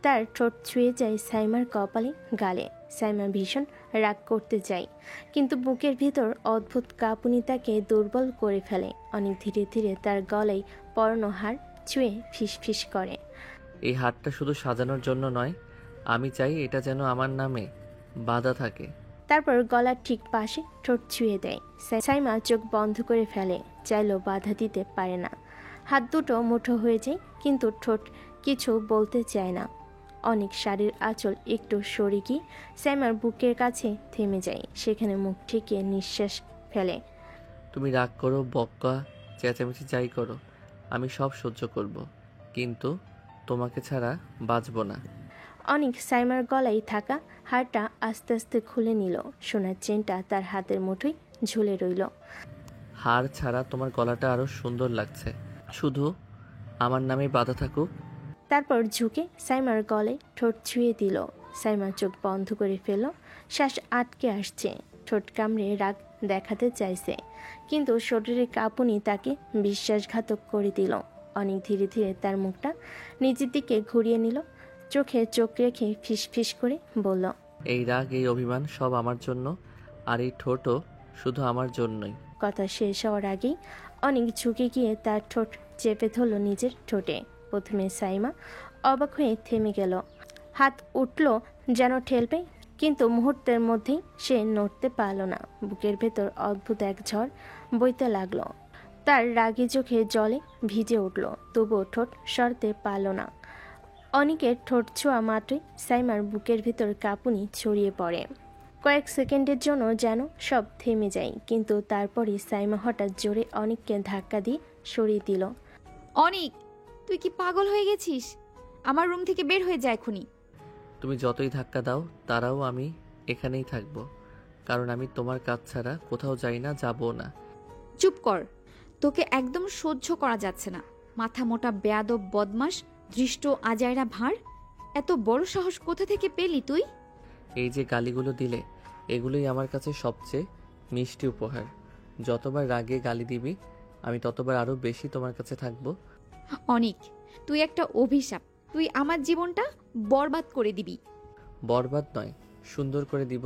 তার ঠোঁট ছুঁয়ে যায় সাইমার কপালে, গালে। সাইমা ভীষণ রাগ করতে চায়, কিন্তু বুকের ভিতর অদ্ভুত কাঁপুনি তাকে দুর্বল করে ফেলে। অনেক ধীরে ধীরে তার গলায় পরানো হার ছুঁয়ে ফিস ফিস করে, এই হারটা শুধু সাজানোর জন্য নয়, আমি চাই এটা যেন আমার নামে বাঁধা থাকে। তারপর গলার ঠিক পাশে ঠোঁট ছুঁয়ে দেয়। সাইমা চোখ বন্ধ করে ফেলে, চাইলেও বাধা দিতে পারে না। হাত দুটো মুঠো হয়ে যায়, কিন্তু ঠোঁট কিছু বলতে চায় না। অনেক শাড়ির আঁচল একটু সরে গিয়ে সাইমার বুকের কাছে থেমে যায়, সেখানে মুখ ঠেকিয়ে নিঃশ্বাস ফেলে। তুমি রাগ করো, বক্কা, চেঁচামেচি যাই করো, আমি সব সহ্য করব, কিন্তু তোমাকে ছাড়া বাঁচব না। অনেক সাইমার গলায় থাকা হারটা আস্তে আস্তে খুলে নিল। সোনার চেনটা তার হাতের মুঠোয় ঝুলে রইল। হার ছাড়া তোমার গলাটা আরো সুন্দর লাগছে। শুধু আমার নামে বাধা থাকুক। তারপর ঝুঁকে সাইমার গলায় ঠোঁট ছুঁয়ে দিল। সাইমা চোখ বন্ধ করে ফেল, শ্বাস আটকে আসছে। ঠোঁট কামড়ে রাগ দেখাতে চাইছে, কিন্তু শরীরের কাঁপুনি তাকে বিশ্বাসঘাতক করে দিল। অনেক ধীরে ধীরে তার মুখটা নিজের দিকে ঘুরিয়ে নিল, চোখে চোখ রেখে ফিসফিস করে বলল, এই রাগ, এই অভিমান সব আমার জন্য, আর এই ঠোঁটও শুধু আমার জন্যই। কথা শেষ হওয়ার আগেই অনেক ঝুঁকে গিয়ে তার ঠোঁট চেপে ধরল নিজের ঠোঁটে। প্রথমে সাইমা অবাক হয়ে থেমে গেল, হাত উঠল যেন ঠেলবে, কিন্তু মুহূর্তের মধ্যেই সে নড়তে পারল না। বুকের ভেতর অদ্ভুত এক ঝড় বইতে লাগলো। তার রাগী চোখে জলে ভিজে উঠল, তবুও ঠোঁট সরতে পারল না। অনেকের ঠোঁট ছোঁয়া মাত্রই সাইমার বুকের ভিতর কাঁপুনি ছড়িয়ে পড়ে। কয়েক সেকেন্ডের জন্য যেন সব থেমে যায়, কিন্তু তারপরই সাইমা হঠাৎ জোরে অনেককে ধাক্কা দিয়ে সরিয়ে দিল। অনিক, তুই কি পাগল হয়ে গেছিস? আমার রুম থেকে বের হয়ে যায় এখনই। তুমি যতই ধাক্কা দাও তারাও আমি এখানেই থাকবো, কারণ আমি তোমার কাজ ছাড়া কোথাও যাই না, যাবো না। চুপ কর, তোকে একদম সহ্য করা যাচ্ছে না। মাথা মোটা বেয়াদব বদমাস, দৃষ্ট আজাইরা ভাঁড়। এত বড় সাহস কোথা থেকে পেলি তুই? এই যে গালিগুলো দিলে, এগুলোই আমার কাছে সবচেয়ে মিষ্টি উপহার। যতবার রাগে গালি দিবি আমি ততবার আরো বেশি তোমার কাছে থাকবো। অনিক, তুই একটা অভিশাপ। তুই আমার জীবনটা বরবাদ করে দিবি। বরবাদ নয়, সুন্দর করে দিব।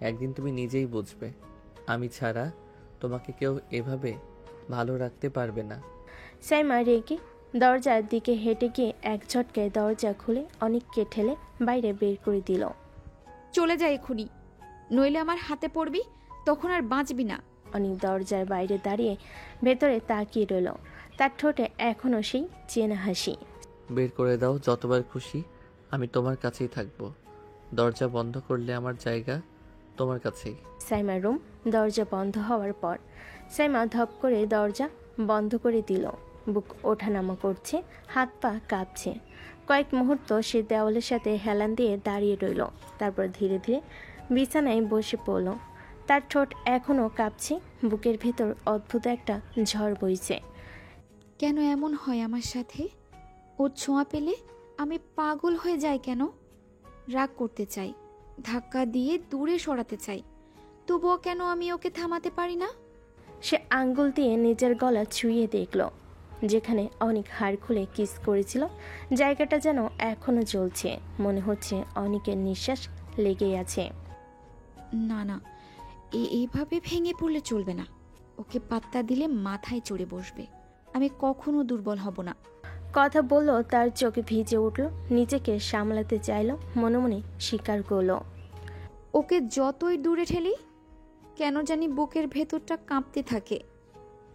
একদিন তুমি নিজেই বুঝবে, আমি ছাড়া তোমাকে কেউ এভাবে ভালো রাখতে পারবে না। সাইমা রেগে দরজার দিকে হেঁটে গিয়ে এক ঝটকায় দরজা খুলে অনেককে ঠেলে বাইরে বের করে দিল। চলে যায় এখনই, নইলে আমার হাতে পড়বি, তখন আর বাঁচবি না। অনেক দরজার বাইরে দাঁড়িয়ে ভেতরে তাকিয়ে রইল, তার ঠোঁটে এখনও সেই চেনা হাসি। বের করে দাও যতবার খুশি, আমি তোমার কাছেই থাকবো। দরজা বন্ধ করলে আমার জায়গা তোমার কাছেই। সাইমার রুম দরজা বন্ধ হওয়ার পর সাইমা ধপ করে দরজা বন্ধ করে দিল। বুক ওঠানামা করছে, হাত পা কাঁপছে। কয়েক মুহূর্ত সে দেওয়ালের সাথে হেলান দিয়ে দাঁড়িয়ে রইল, তারপর ধীরে ধীরে বিছানায় বসে পড়ল। তার ঠোঁট এখনও কাঁপছে, বুকের ভেতর অদ্ভুত একটা ঝড় বইছে। কেন এমন হয় আমার সাথে? ওর ছোঁয়া পেলে আমি পাগল হয়ে যাই কেন? রাগ করতে চাই, ধাক্কা দিয়ে দূরে সরাতে চাই, তবুও কেন আমি ওকে থামাতে পারি না? সে আঙ্গুল দিয়ে নিজের গলা ছুঁয়ে দেখল, যেখানে অনেক হাড় খুলে কিস করেছিল জায়গাটা যেন এখনো জ্বলছে। মনে হচ্ছে অনেকের নিঃশ্বাস লেগেই আছে। না না, এইভাবে ভেঙে পড়লে চলবে না। ওকে পাত্তা দিলে মাথায় চড়ে বসবে। আমি কখনো দুর্বল হব না। কথা বলল, তার চোখে ভিজে উঠল, নিজেকে সামলাতে চাইল, মনে মনে স্বীকার করল। ওকে যতই দূরে ঠেলি কেন জানি বুকের ভেতরটা কাঁপতে থাকে।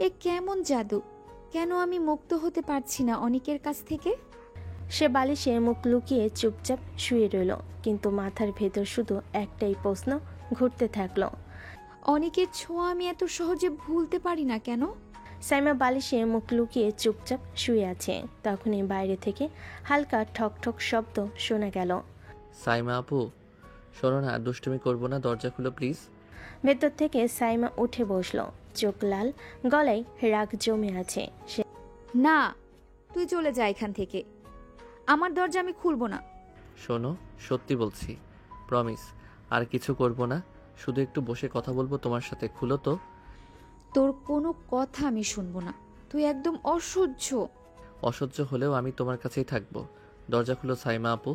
এ কেমন জাদু? কেন আমি মুক্ত হতে পারছি না অনিকের কাছ থেকে? সে বালিশে মুখ লুকিয়ে চুপচাপ শুয়ে রইল, কিন্তু মাথার ভেতর শুধু একটাই প্রশ্ন ঘুরতে থাকলো। অনিকের ছোঁয়া আমি এত সহজে ভুলতে পারি না কেন? সাইমা বালিশে মুখ লুকিয়ে চুপচাপ শুয়ে আছে। তখনই বাইরে থেকে হালকা ঠক ঠক শব্দ শোনা গেল। সাইমা আপু, শোনো না, দুষ্টুমি করবো না, দরজা খুলো প্লিজ। ভেতর থেকে সাইমা উঠে বসলো, চোখ লাল, গলায় রাগ জমে আছে। সে না, তুই চলে যা এখান থেকে। আমার দরজা আমি খুলবো না। শোনো, সত্যি বলছি, প্রমিস, আর কিছু করবো না, শুধু একটু বসে কথা বলবো তোমার সাথে। খুলো তো। তোর কোনো কথা আমি শুনবো না। তুই একদম অসহ্য। অসহ্য হলেও আমি তোমার কাছেই থাকবো। দরজা খুলো সাইমা আপু,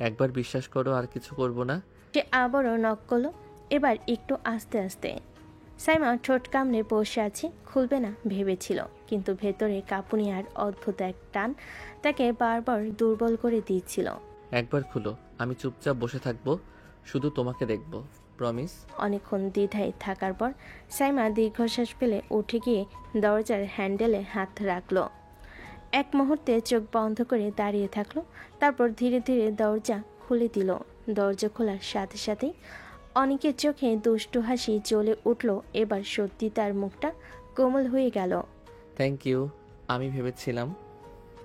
একবার বিশ্বাস করো, আর কিছু করবো না। সে আবারও নক করলো, এবার একটু আস্তে আস্তে। সাইমা ঠোঁট কামড়ে বসে আছে, খুলবে না ভেবেছিল, কিন্তু ভেতরে কাঁপুনি আর অদ্ভুত এক টান তাকে বারবার দুর্বল করে দিচ্ছিল। একবার খুলো, আমি চুপচাপ বসে থাকবো, শুধু তোমাকে দেখবো, প্রমিস। অনেকক্ষণ দ্বিধায় থাকার পর সাইমা দীর্ঘশ্বাস ফেলে উঠে গিয়ে দরজার হ্যান্ডেলে হাত রাখলো। এক মুহূর্তে চোখ বন্ধ করে দাঁড়িয়ে থাকলো, তারপর ধীরে ধীরে দরজা খুলে দিল। দরজা খোলার সাথে সাথেই অনেকের চোখে দুষ্টু হাসি জ্বলে উঠল। এবার সত্যি তার মুখটা কোমল হয়ে গেল। Thank you. আমি ভেবেছিলাম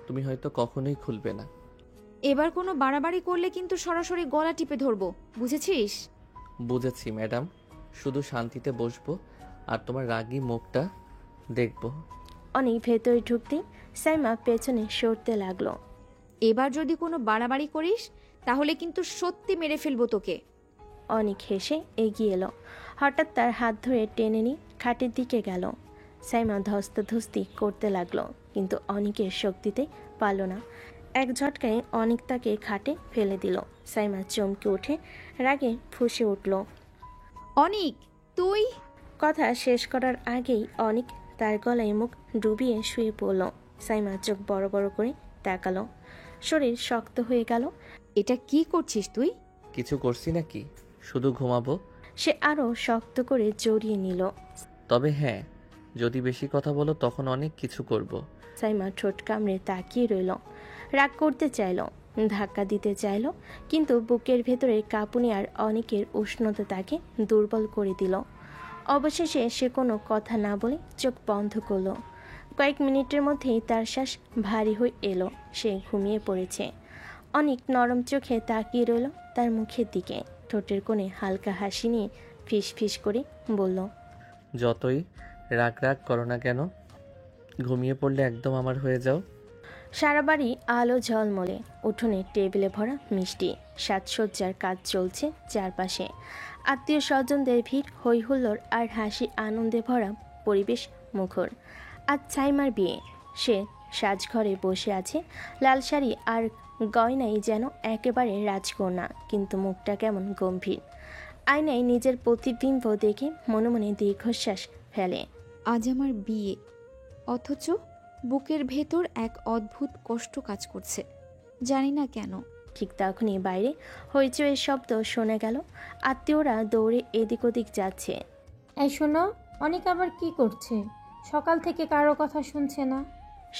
তুমি হয়তো কখনোই খুলবে না। এবার কোনো বাড়াবাড়ি করলে কিন্তু সরাসরি গলা টিপে ধরবো, বুঝেছিস? বুঝেছি ম্যাডাম, শুধু শান্তিতে বসবো আর তোমার রাগী মুখটা দেখবো। অনেক ভেতরে ঢুকতেই সাইমা পেছনে সরতে লাগলো। এবার যদি কোনো বাড়াবাড়ি করিস তাহলে কিন্তু সত্যি মেরে ফেলবো তোকে। অনেক হেসে এগিয়ে এলো। হঠাৎ তার হাত ধরে টেনে নিয়ে খাটের দিকে গেল। সাইমা ধস্তাধস্তি করতে লাগলো, কিন্তু অনেকের শক্তিতে পারল না। এক ঝটকায় অনেক তাকে খাটে ফেলে দিল। সাইমা চমকে উঠে রাগে ফুঁসে উঠল। অনিক, তুই? কথা শেষ করার আগেই অনেক তার গলায় মুখ ডুবিয়ে শুয়ে পড়ল। সাইমা চোখ বড় বড় করে তাকালো। শরীর শক্ত হয়ে গেল। এটা কি করছিস তুই? কিছু করছি নাকি? শুধু ঘুমাবো। সে আরো শক্ত করে জড়িয়ে নিল। তবে হ্যাঁ, যদি বেশি কথা বলো তখন অনেক কিছু করব। সাইমা ঠোঁট কামড়ে তাকিয়ে রইল। রাগ করতে চাইল, ধাক্কা দিতে চাইল, কিন্তু বুকের ভেতরে কাঁপুনি আর অনেকের উষ্ণতা তাকে দুর্বল করে দিল। অবশেষে সে কোনো কথা না বলে চোখ বন্ধ করলো। কয়েক মিনিটের মধ্যেই তার শ্বাস ভারী হয়ে এলো। সে ঘুমিয়ে পড়েছে। অনেক নরম চোখে তাকিয়ে রইল তার মুখের দিকে। ঠোঁটের কোণে হালকা হাসি নিয়ে ফিস ফিস করে বলল, যতই রাগ রাগ করো না কেন, ঘুমিয়ে পড়লে একদম আমার হয়ে যাও। সারা বাড়ি আলো ঝলমলে। উঠোনে টেবিলে ভরা মিষ্টি, সাজসজ্জার কাজ চলছে চারপাশে। আত্মীয় স্বজনদের ভিড়, হই হুল্লোড় আর হাসি আনন্দে ভরা পরিবেশ মুখর। আজ সাইমার বিয়ে। সে সাজঘরে বসে আছে। লাল শাড়ি আর গয়নাই যেন একেবারে রাজকন্যা, কিন্তু মুখটা কেমন গম্ভীর। আয়নায় নিজের প্রতিবিম্ব দেখে মনে মনে দীর্ঘশ্বাস ফেলে। আজ আমার বিয়ে, অথচ বুকের ভেতর এক অদ্ভুত কষ্ট কাজ করছে, জানি না কেন। ঠিক তখনই বাইরে হইচইয়ের শব্দ শোনা গেল। আত্মীয়রা দৌড়ে এদিক ওদিক যাচ্ছে। এই শোনো, অনেক আবার কি করছে? সকাল থেকে কারো কথা শুনছে না।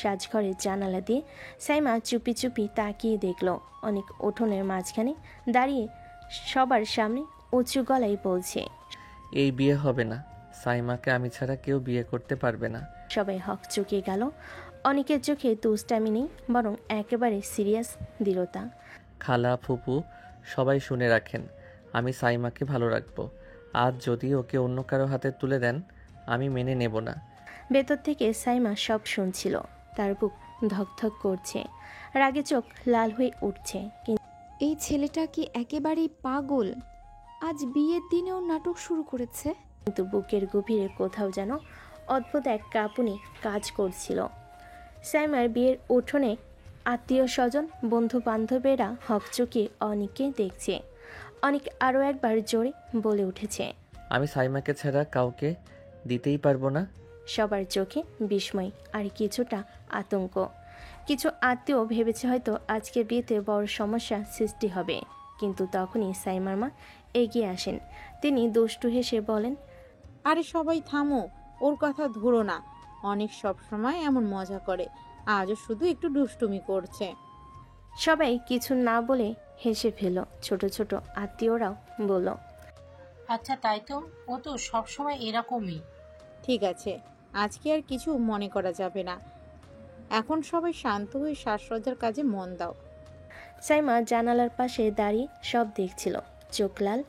সাজঘরের জানালা দিয়ে সাইমা চুপি চুপি তাকিয়ে দেখল অনেক উঠোনের মাঝখানে দাঁড়িয়ে সবার সামনে উঁচু গলায় বলছে, এই বিয়ে হবে না। সাইমাকে আমি ছাড়া কেউ বিয়ে করতে পারবে না। সবাই হক চুকিয়ে গেল। অনেকের চোখে দুষ্টামি নেই, বরং একেবারে সিরিয়াস দৃঢ়তা। খালা ফুপু সবাই শুনে রাখেন, আমি সাইমাকে ভালো রাখবো। আজ যদি ওকে অন্য কারো হাতে তুলে দেন আমি মেনে নেব না। ভেতর থেকে সাইমা সব শুনছিল। তার বুক ধকধক করছে, রাগে চোখ লাল হয়ে উঠছে। এই ছেলেটা কি একেবারেই পাগল? আজ বিয়ের দিনেও নাটক শুরু করেছে। কিন্তু বুকের গভীরে কোথাও যেন অদ্ভুত এক কাঁপুনি কাজ করছিল। সাইমার বিয়ের উঠোনে আত্মীয় স্বজন, বন্ধু বান্ধবেরা হকচকিয়ে অনেককে দেখছে। অনেক আরও একবার জোরে বলে উঠেছে, আমি সাইমাকে ছাড়া কাউকে দিতেই পারবো না। সবার চোখে বিস্ময় আর কিছুটা আতঙ্ক। কিছু আত্মীয় ভেবেছে হয়তো আজকে বিয়েতে বড় সমস্যা সৃষ্টি হবে, কিন্তু তখনই সাইমার মা এগিয়ে আসেন। তিনি দুষ্টু হেসে বলেন, আরে সবাই থামো, ওর কথা ধরো না। অনেক সব সময় এমন মজা করে, আজও শুধু একটু দুষ্টুমি করছে। সবাই কিছু না বলে হেসে ফেল। ছোট ছোট আত্মীয়রাও বলল, আচ্ছা তাই তো, ও তো সবসময় এরকমই। ঠিক আছে, আজকে আর কিছু মনে করা যাবে না। এখন সবাই শান্ত হয়ে সাজসজ্জার কাজে মন দাও। সাইমা জানালার পাশে দাঁড়িয়ে সব দেখছিল। চোখ লাল,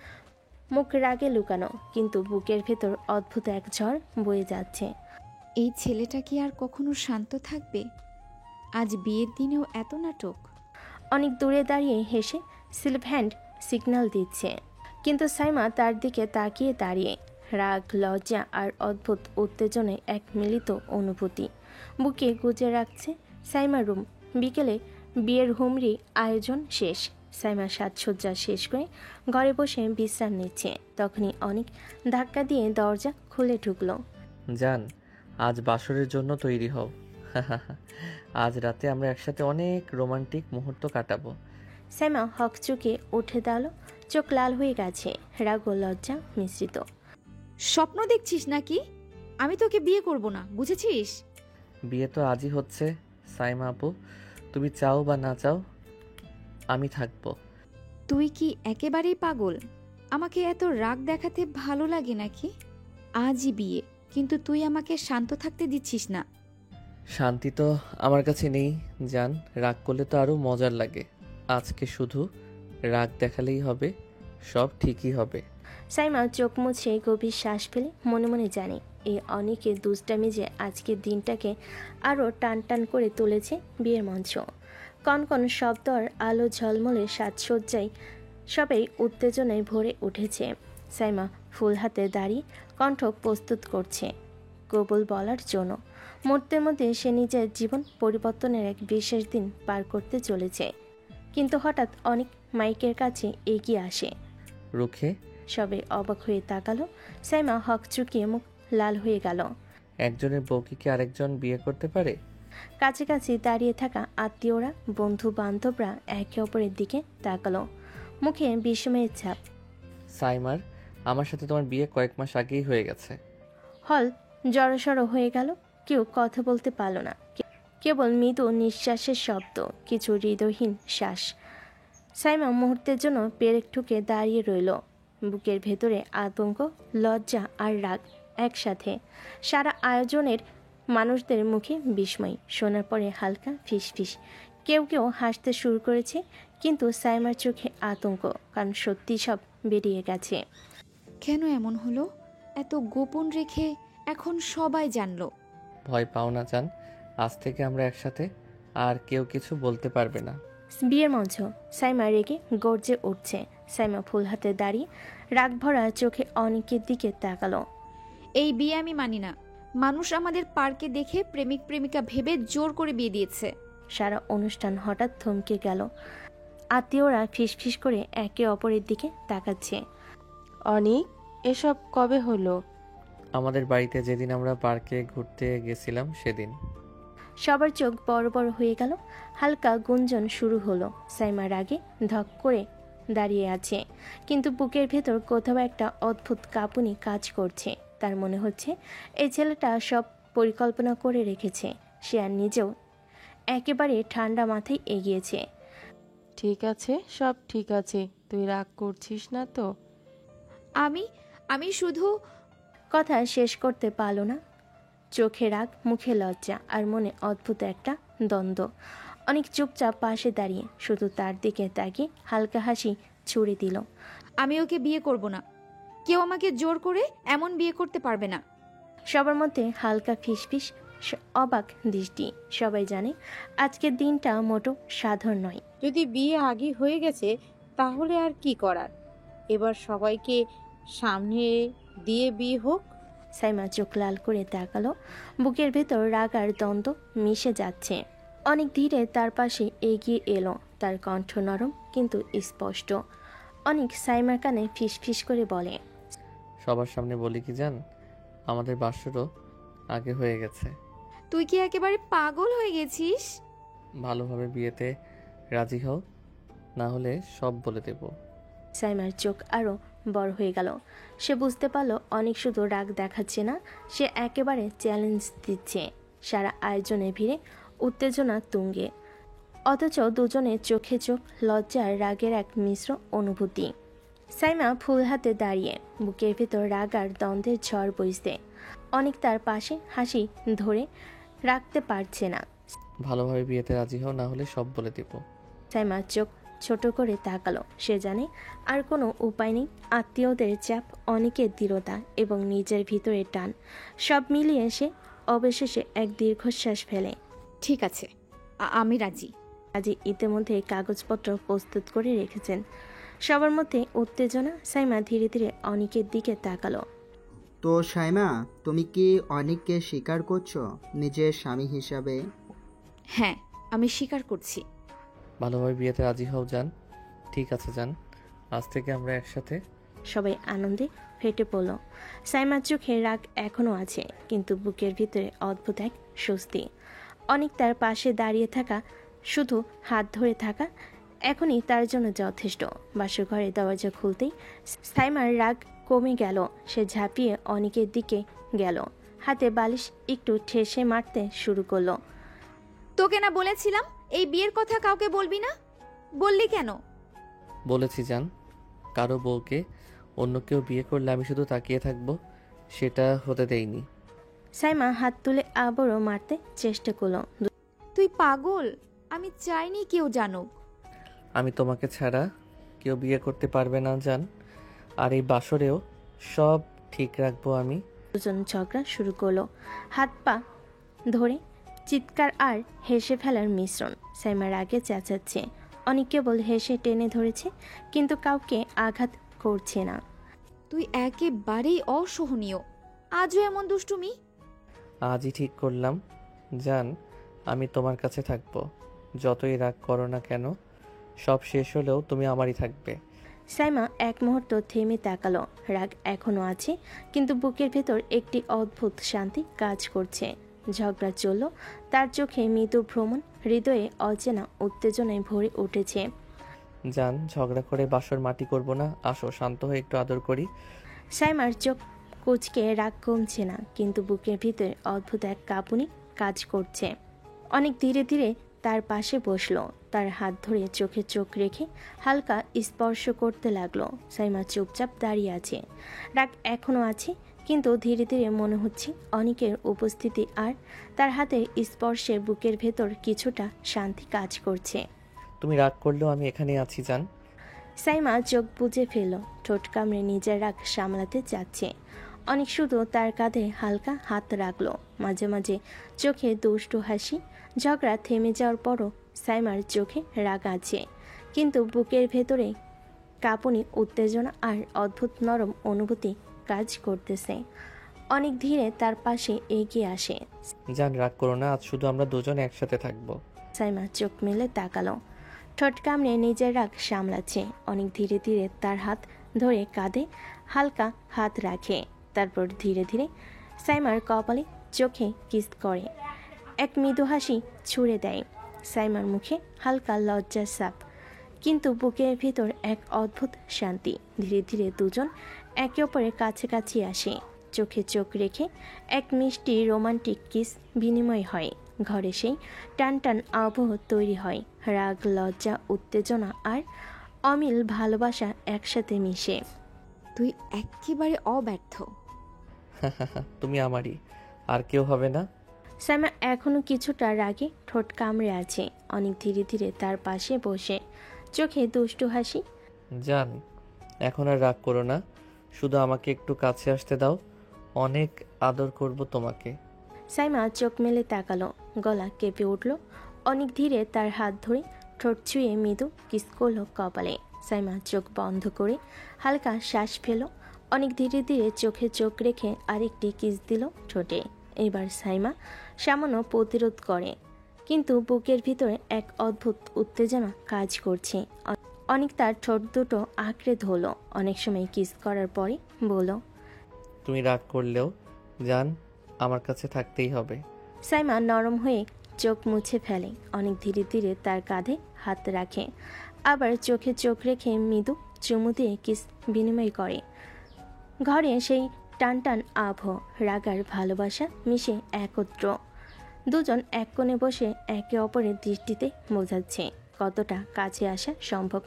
মুখ রাগে লুকানো, কিন্তু বুকের ভেতর অদ্ভুত এক ঝড় বয়ে যাচ্ছে। এই ছেলেটা কি আর কখনো শান্ত থাকবে? আজ বিয়ের দিনেও এত নাটক। অনেক দূরে দাঁড়িয়ে হেসে সিলভ হ্যান্ড সিগন্যাল দিচ্ছে, কিন্তু সাইমা তার দিকে তাকিয়ে দাঁড়িয়ে। রাগ, লজ্জা আর অদ্ভুত উত্তেজনায় এক মিলিত অনুভূতি বুকে গুজে রাখছে। সাইমা রুম। বিকেলে বিয়ের হুমরি আয়োজন শেষ। সাইমা সাজসজ্জা শেষ করে ঘরে বসে বিশ্রাম নিচ্ছে। তখনই অনেক ধাক্কা দিয়ে দরজা খুলে ঢুকলো। জান, আজ বাসরের জন্য তৈরি হও। আজ রাতে আমরা একসাথে অনেক রোমান্টিক মুহূর্ত কাটাবো। সাইমা হকচুকে উঠে দাঁড়ালো। চোখ লাল হয়ে গেছে, রাগ ও লজ্জা মিশ্রিত। স্বপ্ন দেখছিস নাকি? আমি তোকে বিয়ে করব না, বুঝেছিস? বিয়ে তো আজই হচ্ছে সাইমা আপু, তুমি চাও বা না চাও আমি থাকবো। তুই কি একেবারেই পাগল? আমাকে এত রাগ দেখাতে ভালো লাগে নাকি? আজই বিয়ে, কিন্তু তুই আমাকে শান্ত থাকতে দিচ্ছিস না। শান্তি তো আমার কাছে নেই জান, রাগ করলে তো আরো মজার লাগে। আজকে শুধু রাগ দেখালেই হবে, সব ঠিকই হবে। সাইমা চোখ মুছে গভীর শ্বাস ফেলে মনে মনে জানে এই অনেকের দুষ্টামি যে আজকের দিনটাকে আরও টান টান করে তুলেছে বিয়ের মঞ্চ। কনকন শব্দ আর আলো ঝলমলে সাজসজ্জায় সবাই উত্তেজনায় ভরে উঠেছে। সাইমা ফুল হাতে দাঁড়িয়ে কণ্ঠ প্রস্তুত করছে কবুল বলার জন্য। মুহূর্তের মধ্যে সে নিজের জীবন পরিবর্তনের এক বিশেষ দিন পার করতে চলেছে। কিন্তু হঠাৎ অনেক মাইকের কাছে এগিয়ে আসে। রুখে সবে অবাক হয়ে তাকালো। সাইমা হক চুকিয়ে মুখ লাল হয়ে গেল। একজনের বউকে কি আরেকজন বিয়ে করতে পারে? কাছাকাছি দাঁড়িয়ে থাকা আত্মীয়রা বন্ধু বান্ধবরা একে অপরের দিকে তাকালো, মুখে বিস্ময়ের ছাপ। সাইমার, আমার সাথে তোমার বিয়ে কয়েক মাস আগেই হয়ে গেছে। হল জড়সড় হয়ে গেল। কেউ কথা বলতে পারল না, কেবল মৃদু নিঃশ্বাসের শব্দ, কিছু হৃদয়হীন শ্বাস। সাইমা মুহূর্তের জন্য পেরেক ঠুকে দাঁড়িয়ে রইল। বুকের ভেতরে আতঙ্ক, লজ্জা আর রাগ একসাথে। সারা আয়োজনের মানুষদের মুখে বিস্ময় শোনার পরে হালকা ফিসফিস। কেউ কেউ হাসতে শুরু করেছে, কিন্তু সাইমার চোখে আতঙ্ক, কারণ সত্যি সব বেরিয়ে গেছে। কেন এমন হলো? এত গোপন রেখে এখন সবাই জানলো। ভয় পাও না জান, আজ থেকে আমরা একসাথে, আর কেউ কিছু বলতে পারবে না। বিয়ের মঞ্চ। সাইমা রেগে গর্জে উঠছে। সাইমা ফুল হাতে দাঁড়িয়ে রাগ ভরা চোখে অনেকের দিকে তাকালো। এই বিয়ে আমি মানি না। মানুষ আমাদের পার্কে দেখে প্রেমিক প্রেমিকা ভেবে জোর করে বিয়ে দিয়েছে। সারা অনুষ্ঠান হঠাৎ থমকে গেল। আত্মীয়রা ফিসফিস করে একে অপরের দিকে তাকাচ্ছে। অনিক, এসব কবে হলো? আমাদের বাড়িতে যেদিন আমরা পার্কে ঘুরতে গেছিলাম সেদিন। সবার চোখ বড় বড় হয়ে গেল। হালকা গুঞ্জন শুরু হলো। সাইমা রাগে ধক করে দাঁড়িয়ে আছে, কিন্তু বুকের ভেতর কোথাও একটা অদ্ভুত কাঁপুনি কাজ করছে। তার মনে হচ্ছে এই ছেলেটা সব পরিকল্পনা করে রেখেছে। সে আর নিজেও একেবারে ঠান্ডা মাথায় এগিয়েছে। ঠিক আছে, সব ঠিক আছে, তুই রাগ করছিস না তো? আমি শুধু কথা শেষ করতে পারল না। চোখে রাগ, মুখে লজ্জা, আর মনে অদ্ভুত একটা দ্বন্দ্ব। অনেক চুপচাপ পাশে দাঁড়িয়ে শুধু তার দিকে তাকিয়ে হালকা হাসি ছুড়ে দিল। আমি ওকে বিয়ে করব না। কেউ আমাকে জোর করে এমন বিয়ে করতে পারবে না। সবার মধ্যে হালকা ফিসফিস, অবাক দৃষ্টি। সবাই জানে আজকের দিনটা মোটো সাধারণ নয়। যদি বিয়ে আগে হয়ে গেছে তাহলে আর কি করার, এবার সবাইকে সামনে দিয়ে বিয়ে হোক। সাইমা চোখ লাল করে তাকালো। বুকের ভেতর রাগ আর দ্বন্দ্ব মিশে যাচ্ছে। অনেক ধীরে তার পাশে এগিয়ে এলো। তার কণ্ঠ নরম কিন্তু স্পষ্ট। অনেক সাইমার কানে ফিসফিস করে বলে, সবার সামনে বলি কি জান, আমাদের বাসরও আগে হয়ে গেছে। তুই কি একেবারে পাগল হয়ে গেছিস? ভালোভাবে বিয়েতে রাজি হও, না হলে সব বলে দেব। সাইমার চোখ আরও বড় হয়ে গেল। সে বুঝতে পারল অনেক শুধু রাগ দেখাচ্ছে না, সে একেবারে চ্যালেঞ্জ দিচ্ছে। সারা আয়োজনে ভিড়ে উত্তেজনা তুঙ্গে, অথচ দুজনের চোখে চোখ, লজ্জা আর রাগের এক মিশ্র অনুভূতি। সাইমা ফুল হাতে দাঁড়িয়ে, বুকের ভেতর রাগ আর দ্বন্দ্বের ঝড় বইছে। অনেক তার পাশে হাসি ধরে রাখতে পারছে না। ভালোভাবে বিয়েতে রাজি হও, না হলে সব বলে দেব। সাইমা চোখ ছোট করে তাকালো। সে জানে আর কোনো উপায় নেই। আত্মীয়দের চাপ, অনেকের দৃঢ়তা এবং নিজের ভিতরে টান, সব মিলিয়ে সে অবশেষে এক দীর্ঘশ্বাস ফেলে। ঠিক আছে, আমি রাজি। আজি ইতিমধ্যে কাগজপত্র প্রস্তুত করে রেখেছেন। সবার মধ্যে উত্তেজনা। সাইমা ধীরে ধীরে অনেকের দিকে তাকালো। তো সাইমা, তুমি কি অনেককে স্বীকার করছো নিজের স্বামী হিসাবে? হ্যাঁ, আমি স্বীকার করছি। ভালোভাবে বিয়েতে রাজি হও জান। ঠিক আছে জান, আজ থেকে আমরা একসাথে। সবাই আনন্দে ফেটে পড়ল। সাইমার চোখে রাগ এখনও আছে, কিন্তু বুকের ভিতরে অদ্ভুত এক স্বস্তি। অনেক তার পাশে দাঁড়িয়ে থাকা, শুধু হাত ধরে থাকা এখনই তার জন্য যথেষ্ট। বাসর ঘরে দরজা খুলতেই সাইমার রাগ কমে গেল। সে ঝাঁপিয়ে অনেকের দিকে গেল, হাতে বালিশ একটু ঠেসে মারতে শুরু করলো। তোকে না বলেছিলাম এই বিয়ের কথা কাউকে বলবি না? বললি কেন? বলেছি জান, কারো বউকে অন্য কেউ বিয়ে করলে আমি শুধু তাকিয়ে থাকবো, সেটা হতে দেইনি। সাইমা হাত তুলে আবারও মারতে চেষ্টা করলো। তুই পাগল? আমি চাইনি কেউ জানুক। আমি তোমাকে ছাড়া কেউ বিয়ে করতে পারবে না জান। আর এই বাসরেও সব ঠিক রাখবো আমি। দুজন ঝগড়া শুরু করলো, হাত পা ধরে চিৎকার আর হেসে ফেলার মিশ্রণ। সাইমার আগে চেঁচাচ্ছে, অনেক কেবল হেসে টেনে ধরেছে, কিন্তু কাউকে আঘাত করছে না। তুই একেবারেই অসহনীয়, আজও এমন দুষ্টুমি। আজই ঠিক করলাম জান, আমি তোমার কাছে থাকবো। যতই রাগ করো না কেন, সব শেষ হলেও তুমি আমারই থাকবে। সাইমা এক মুহূর্ত থেমে তাকালো। রাগ এখনো আছে, কিন্তু বুকের ভেতর একটি অদ্ভুত শান্তি কাজ করছে। ঝগড়া চলল, তার চোখে মৃদু ভ্রমণ, হৃদয়ে অচেনা উত্তেজনায় ভরে উঠেছে। জান, ঝগড়া করে বাসর মাটি করব না, আসো শান্ত হয়ে একটু আদর করি। সাইমার চোখ কুচকে রাগ কমছে না, কিন্তু বুকের ভিতরে অদ্ভুত এক কাঁপুনি কাজ করছে। অনেক ধীরে ধীরে তার পাশে বসলো, তার হাত ধরে চোখে চোখ রেখে হালকা স্পর্শ করতে লাগলো। সাইমা চুপচাপ দাঁড়িয়ে আছে, রাগ এখনো আছে, কিন্তু ধীরে ধীরে মনে হচ্ছে অনেকের উপস্থিতি আর তার হাতের স্পর্শে বুকের ভেতর কিছুটা শান্তি কাজ করছে। তুমি রাগ করলেও আমি এখানে আছি জান। সাইমা চোখ বুজে ফেলল, ঠোঁট কামড়ে নিজের রাগ সামলাতে যাচ্ছে। অনেক শুধু তার কাঁধে হালকা হাত রাখলো, মাঝে মাঝে চোখে দুষ্টু হাসি। ঝগড়া থেমে যাওয়ার পরও সাইমার চোখে রাগ আছে, কিন্তু বুকের ভেতরে কাঁপুনি, উত্তেজনা আর অদ্ভুত নরম অনুভূতি কাজ করতেছে। অনেক ধীরে তার পাশে এগিয়ে আসে। জান, রাগ করো না, আজ শুধু আমরা দুজন একসাথে থাকবো। সাইমা চোখ মেলে তাকালো, ঠোঁট কামড়ে নিজের রাগ সামলাচ্ছে। অনেক ধীরে ধীরে তার হাত ধরে কাঁধে হালকা হাত রাখে, তারপর ধীরে ধীরে সাইমার কপালে চোখে কিস করে, এক মৃদু হাসি ছুঁড়ে দেয়। সাইমার মুখে হালকা লজ্জার ছাপ, কিন্তু বুকের ভিতর এক অদ্ভুত শান্তি। ধীরে ধীরে দুজন একে অপরের কাছাকাছি আসে, চোখে চোখ রেখে এক মিষ্টি রোমান্টিক কিস বিনিময় হয়। ঘরে সেই টান টান আবহ তৈরি হয়, রাগ, লজ্জা, উত্তেজনা আর অমিল ভালোবাসা একসাথে মিশে। তুই একেবারে অব্যর্থ। তুমি আমারই, আর কেউ হবে না। সাইমা এখনো কিছুটা রাগে ঠোঁট কামড়ে আছে। অনেক ধীরে ধীরে তার পাশে বসে, চোখে দুষ্টু হাসি। জান, এখন আর রাগ করো না, শুধু আমাকে একটু কাছে আসতে দাও, অনেক আদর করব তোমাকে। সাইমা চোখ মেলে তাকালো, গলা কেঁপে উঠল। অনেক ধীরে তার হাত ধরে ঠোঁট ছুঁয়ে মৃদু কিস করল কপালে। সাইমা চোখ বন্ধ করে হালকা শ্বাস ফেল। অনেক ধীরে ধীরে চোখে চোখ রেখে আরেকটি কিস দিল ঠোঁটে। এবার সাইমা সামান্য প্রতিরোধ করে, কিন্তু বুকের ভিতরে এক অদ্ভুত উত্তেজনা কাজ করছে। অনেক তার ঠোঁট দুটো আঁকড়ে ধরল। অনেক সময় কিস করার পরে বলল, তুমি রাগ করলেও জান, আমার কাছে থাকতেই হবে। সাইমা নরম হয়ে চোখ মুছে ফেলে। অনেক ধীরে ধীরে তার কাঁধে হাত রাখে, আবার চোখে চোখ রেখে মৃদু চুমু দিয়ে কিস বিনিময় করে। ঘরে সেই টান টান আবহ, রাগার ভালোবাসা মিশে একত্র। দুজন এক কোণে বসে একে অপরের দৃষ্টিতে বোঝাচ্ছে কতটা কাছে আসা সম্ভব,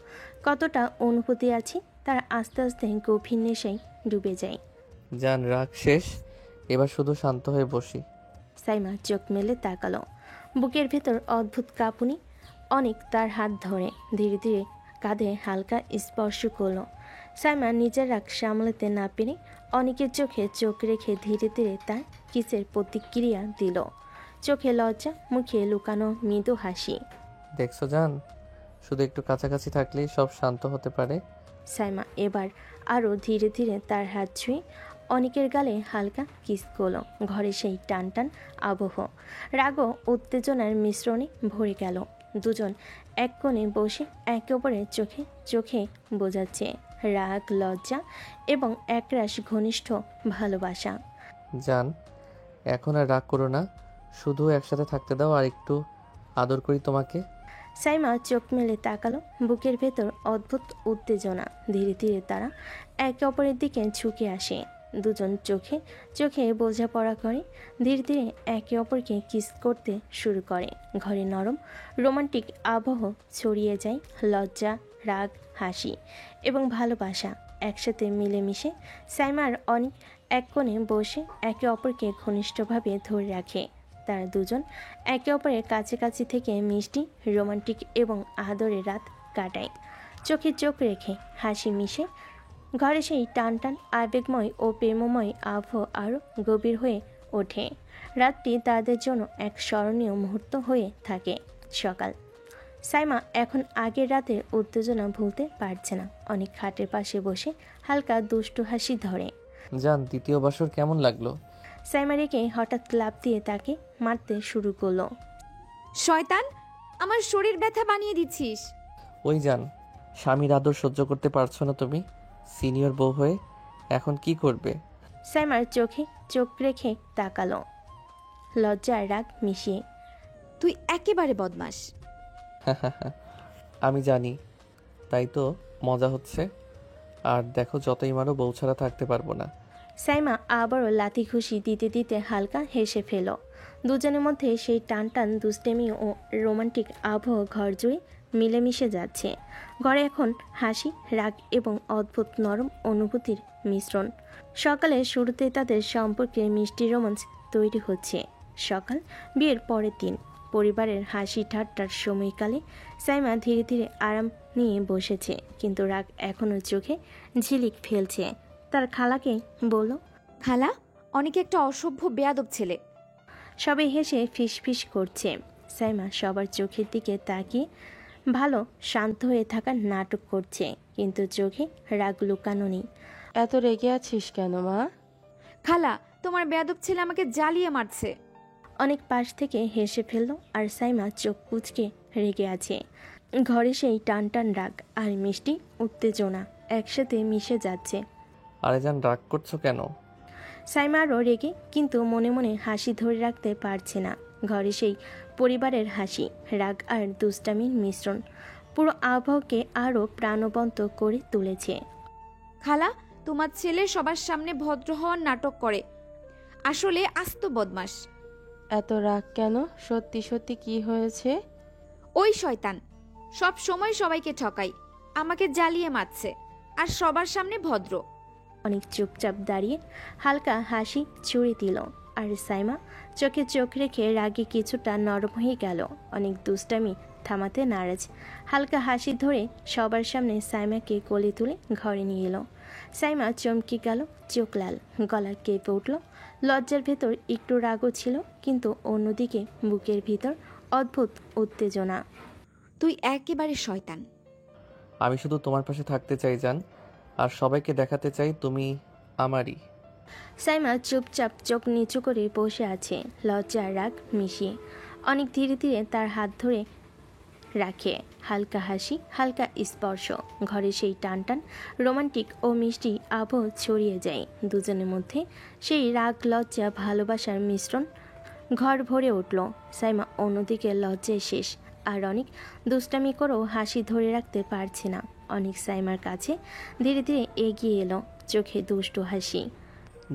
কতটা অনুভূতি আছে। তারা আস্তে আস্তে গভীর নেশায় ডুবে যায়। জান, রাগ শেষ, এবার শুধু শান্ত হয়ে বসি। সাইমা চোখ মেলে তাকালো, বুকের ভেতর অদ্ভুত কাঁপুনি। অনেক তার হাত ধরে ধীরে ধীরে কাঁধে হালকা স্পর্শ করলো। সাইমা নিজের রাগ সামলাতে না পেরে অনেকের চোখে চোখ রেখে ধীরে ধীরে তার কিসের প্রতিক্রিয়া দিল। চোখে লজ্জা, মুখে লুকানো মৃদু হাসি। দেখছো জান, শুধু একটু কাছাকাছি থাকলেই সব শান্ত হতে পারে। সাইমা এবার আরও ধীরে ধীরে তার হাত ছুঁয়ে অনেকের গালে হালকা কিস করলো। ঘরে সেই টান টান আবহ, রাগ ও উত্তেজনার মিশ্রণে ভরে গেল। দুজন এক কোণে বসে একে অপরের চোখে চোখে বোঝাচ্ছে রাগ, লজ্জা এবং একরাশ ঘনিষ্ঠ ভালোবাসা। জান, এখন আর রাগ করো না, শুধু একসাথে থাকতে দাও, আর একটু আদর করি তোমাকে। সাইমা চোখ মেলে তাকালো, বুকের ভেতর অদ্ভুত উত্তেজনা। ধীরে ধীরে তারা একে অপরের দিকে ঝুঁকে আসে। দুজন চোখে চোখে বোঝাপড়া করে, ধীরে ধীরে একে অপরকে কিস করতে শুরু করে। ঘরে নরম রোমান্টিক আবহ ছড়িয়ে যায়। লজ্জা, রাগ, হাসি এবং ভালোবাসা একসাথে মিলেমিশে। সাইমার অনেক এক কোণে বসে একে অপরকে ঘনিষ্ঠভাবে ধরে রাখে। তারা দুজন একে অপরের কাছাকাছি থেকে মিষ্টি, রোমান্টিক এবং আদরে রাত কাটায়। চোখে চোখ রেখে হাসি মিশে ঘরে সেই টান টান আবেগময় ও প্রেমময় আবহ আরও গভীর হয়ে ওঠে। রাতটি তাদের জন্য এক স্মরণীয় মুহূর্ত হয়ে থাকে। সকাল। সাইমা এখন আগের রাতের উত্তেজনা ভুলতে পারছে না। অনেক খাটের পাশে বসে হালকা দুষ্টু হাসি ধরে। জান, দ্বিতীয় বাসর কেমন লাগলো? সাইমা রেখে হঠাৎ লাফ দিয়ে তাকে মারতে শুরু করলো। শয়তান, আমার শরীর ব্যথা বানিয়ে দিচ্ছিস। ওই জান, স্বামীর আদর সহ্য করতে পারছো না তুমি? সিনিয়র বউ হয়ে এখন কি করবে? সাইমার চোখে চোখ রেখে তাকালো, লজ্জার রাগ মিশিয়ে। তুই একেবারে বদমাস। আমি জানি, তাই তো মজা হচ্ছে। আর দেখো, যতই মারো বউ ছাড়া থাকতে পারবো না। সাইমা আবারও লাথি খুশি দিতে দিতে হালকা হেসে ফেল। দুজনের মধ্যে সেই টান টান দুষ্টেমি ও রোমান্টিক আবহ ঘর জুড়ে মিলেমিশে যাচ্ছে। ঘরে এখন হাসি, রাগ এবং অদ্ভুত নরম অনুভূতির মিশ্রণ। সকালের শুরুতে তাদের সম্পর্কে মিষ্টি রোমান্স তৈরি হচ্ছে। সকাল, বিয়ের পরের দিন। পরিবারের হাসি ঠাট্টার সময়কালে সাইমা ধীরে ধীরে আরাম নিয়ে বসেছে, কিন্তু রাগ এখনও চোখে ঝিলিক ফেলছে। তার খালাকে বলল, খালা, অনেক একটা অসভ্য বেয়াদব ছেলে। সবাই হেসে ফিসফিস করছে। সাইমা সবার চোখের দিকে তাকিয়ে ভালো শান্ত হয়ে থাকার নাটক করছে, কিন্তু চোখে রাগ লুকানো নেই। এত রেগে আছিস কেন মা? খালা, তোমার বেয়াদব ছেলে আমাকে জ্বালিয়ে মারছে। অনেক পাশ থেকে হেসে ফেলল, আর সাইমা চোখ কুঁচকে রেগে আছে। ঘরে সেই টান টান রাগ আর মিষ্টি উত্তেজনা একসাথে মিশে যাচ্ছে। আরে জান, রাগ করছো কেন? সাইমারও রেগে, কিন্তু মনে মনে হাসি ধরে রাখতে পারছে না। ঘরে সেই পরিবারের হাসি, রাগ আর দুষ্টামির মিশ্রণ পুরো আবহাওয়াকে আরও প্রাণবন্ত করে তুলেছে। খালা, তোমার ছেলে সবার সামনে ভদ্র হওয়ার নাটক করে, আসলে আস্ত বদমাস। এত রাগ কেন? সত্যি সত্যি কি হয়েছে? ওই শয়তান সব সময় সবাইকে ঠকাই, আমাকে জ্বালিয়ে মারছে, আর সবার সামনে ভদ্র। অনেক চুপচাপ দাঁড়িয়ে হালকা হাসি ছুড়ে দিল, আর সাইমা চোখে চোখ রেখে রাগে কিছুটা নরম হয়ে গেল। অনেক দুষ্টামি থামাতে নারাজ। হালকা হাসি ধরে সবার সামনে সাইমাকে কোলে তুলে ঘরে নিয়ে এলো। সাইমা চমকে গেল, চোখ লাল, গলা কেঁপে উঠল। লজ্জার ভেতর একটু রাগও ছিল, কিন্তু অন্যদিকে বুকের ভিতর অদ্ভুত উত্তেজনা। তুই একেবারে শয়তান। আমি শুধু তোমার পাশে থাকতে চাই জান, আর সবাইকে দেখাতে চাই তুমি আমারই। সাইমা চুপচাপ চোখ নিচু করে বসে আছে, লজ্জা আর রাগ মিশিয়ে। অনেক ধীরে ধীরে তার হাত ধরে রাখে। হালকা হাসি, হালকা স্পর্শ, ঘরে সেই টান টান রোমান্টিক ও মিষ্টি আবহ ছড়িয়ে যায়। দুজনের মধ্যে সেই রাগ, লজ্জা, ভালোবাসার মিশ্রণ ঘর ভরে উঠল। সাইমা অন্যদিকে লজ্জায় শেষ, আর অনেক দুষ্টামি করেও হাসি ধরে রাখতে পারছে না। অনেক সাইমার কাছে ধীরে ধীরে এগিয়ে এলো, চোখে দুষ্টু হাসি।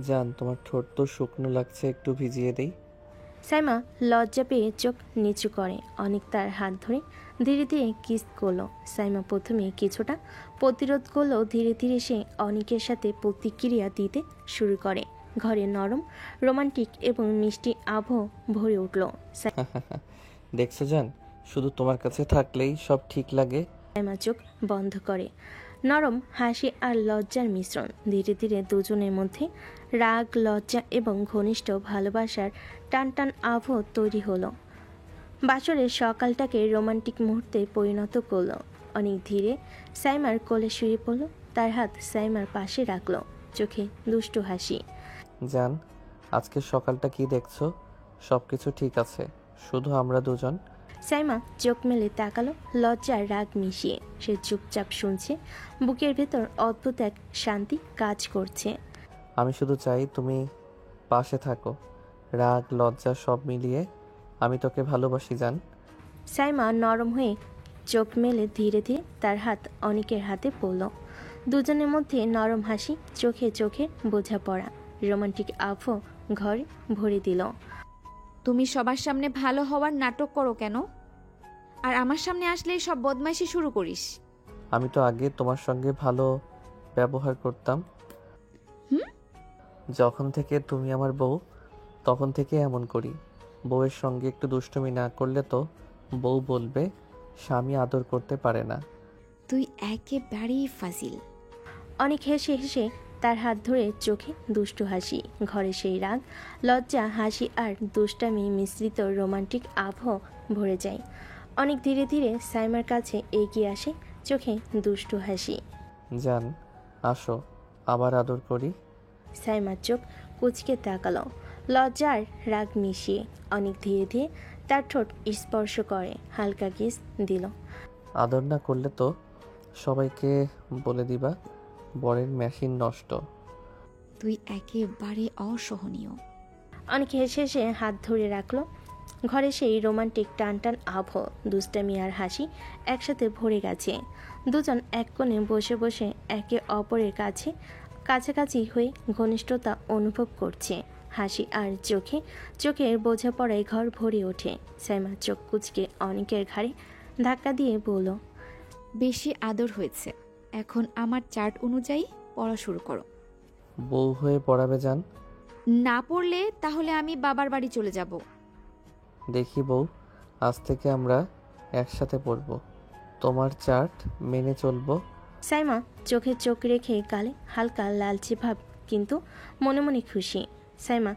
জান, তোমার ঠোঁট তো শুকনো লাগছে, একটু ভিজিয়ে দেই। সাইমা লজ্জা পেয়ে চোখ নিচু করে। অনেক তার হাত ধরে ধীরে ধীরে কিস করলো। সাইমা প্রথমে কিছুটা প্রতিরোধ করলেও ধীরে ধীরে সে অনেকের সাথে প্রতিক্রিয়া দিতে শুরু করে। ঘরে নরম, রোমান্টিক এবং মিষ্টি আবহ ভরে উঠল। দেখছো জান, শুধু তোমার কাছে থাকলেই সব ঠিক লাগে। সাইমা চোখ বন্ধ করে। নরম হাসি আর লজ্জার মিশ্রণ। ধীরে ধীরে দুজনের মধ্যে রাগ, লজ্জা এবং ঘনিষ্ঠ ভালোবাসার টান টান আবহ তৈরি হলো। বাসরের সকালটাকে রোমান্টিক মুহূর্তে পরিণত করলো। অনেক ধীরে সাইমার কোলে শুয়ে পড়ল, তার হাত সাইমার পাশে রাখলো, চোখে দুষ্টু হাসি। জান, আজকের সকালটা কি দেখছো? সবকিছু ঠিক আছে, শুধু আমরা দুজন। সাইমা চোখ মেলে তাকালো, লজ্জার রাগ মিশিয়ে। সে চুপচাপ শুনছে, বুকের ভেতর অদ্ভুত এক শান্তি কাজ করছে। আমি শুধু চাই তুমি পাশে থাকো। রাগ, লজ্জা সব মিলিয়ে আমি তোকে ভালোবাসি জান। সাইমা নরম হয়ে চোখ মেলে ধীরে ধীরে তার হাত অনেকের হাতে পড়ল। দুজনের মধ্যে নরম হাসি, চোখে চোখে বোঝাপড়া, রোমান্টিক আবহ ঘরে ভরে দিল। তুমি সবার সামনে ভালো হওয়ার নাটক করো কেন, আর আমার সামনে আসলেই সব বদমাইশি শুরু করিস? আমি তো আগে তোমার সঙ্গে ভালো ব্যবহার করতাম। যখন থেকে তুমি আমার বউ, তখন থেকে এমন করি। বউয়ের সঙ্গে একটু দুষ্টুমি না করলে তো বউ বলবে স্বামী আদর করতে পারে না। তুই একেবারেই ফাজিল। অনেক হেসে হেসে তার হাত ধরে চোখে দুষ্টু হাসি, ঘরে সেই রাগ, লজ্জা, হাসি আর দুষ্টামি মিশ্রিত রোমান্টিক আবহ ভরে যায়। অনেক ধীরে ধীরে সাইমার কাছে এগিয়ে আসে, চোখে দুষ্টু হাসি। জান, আসো, আবার আদর করি। সাইমার চোখ কুচকে তাকালো, লজ্জার রাগ মিশিয়ে। অনেক ধীরে ধীরে তার ঠোঁট স্পর্শ করে, হালকা কিস দিল। আদর না করলে তো সবাইকে বলে দিবা বরের মেশিন নষ্ট। তুই একেবারে অসহনীয়। অনেক হেসে হেসে হাত ধরে রাখলো। ঘরে সেই রোমান্টিক টান টান আবহ, দুষ্টামি আর হাসি একসাথে ভরে গেছে। দুজন এক কোণে বসে বসে একে অপরের কাছে কাছাকাছি হয়ে ঘনিষ্ঠতা অনুভব করছে। হাসি আর চোখের বোঝাপড়ায় ঘর ভরে ওঠে। সাইমা চোখ কুচকে অনেকের ঘাড়ে ধাক্কা দিয়ে বলল, বেশি আদর হয়েছে, এখন আমার চার্ট অনুযায়ী পড়া শুরু করো। বউ হয়ে পড়াবে জান। না পড়লে তাহলে আমি বাবার বাড়ি চলে যাব। দেখি বউ, আজ থেকে আমরা একসাথে পড়ব, তোমার চার্ট মেনে চলবো। সাইমা চোখে চোখ রেখে গালে হালকা লালচে ভাব, কিন্তু মনে মনে খুশি। সাইমা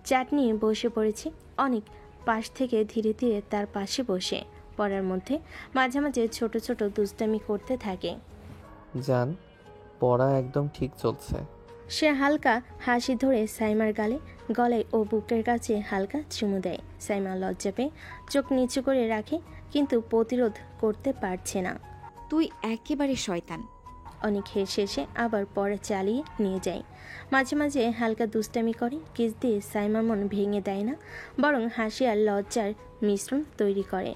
চাট নিয়ে বসে পড়েছে। অনেক পাশ থেকে ধীরে ধীরে তার পাশে বসে পড়ার মধ্যে মাঝে মাঝে ছোট ছোট দুষ্টামি করতে থাকে। জান, পড়া একদম ঠিক চলছে। সে হালকা হাসি ধরে সাইমার গলায় ও বুকের কাছে হালকা চুমু দেয়। সাইমা লজ্জা পেয়ে চোখ নিচু করে রাখে, কিন্তু প্রতিরোধ করতে পারছে না। তুই একেবারে শয়তান। অনেক হেসে হেসে আবার পড়া চালিয়ে নিয়ে যায়। মাঝে মাঝে হালকা দুষ্টামি করে, কিস দিয়ে সাইমার মন ভেঙে দেয় না, বরং হাসি আর লজ্জার মিশ্রণ তৈরি করে।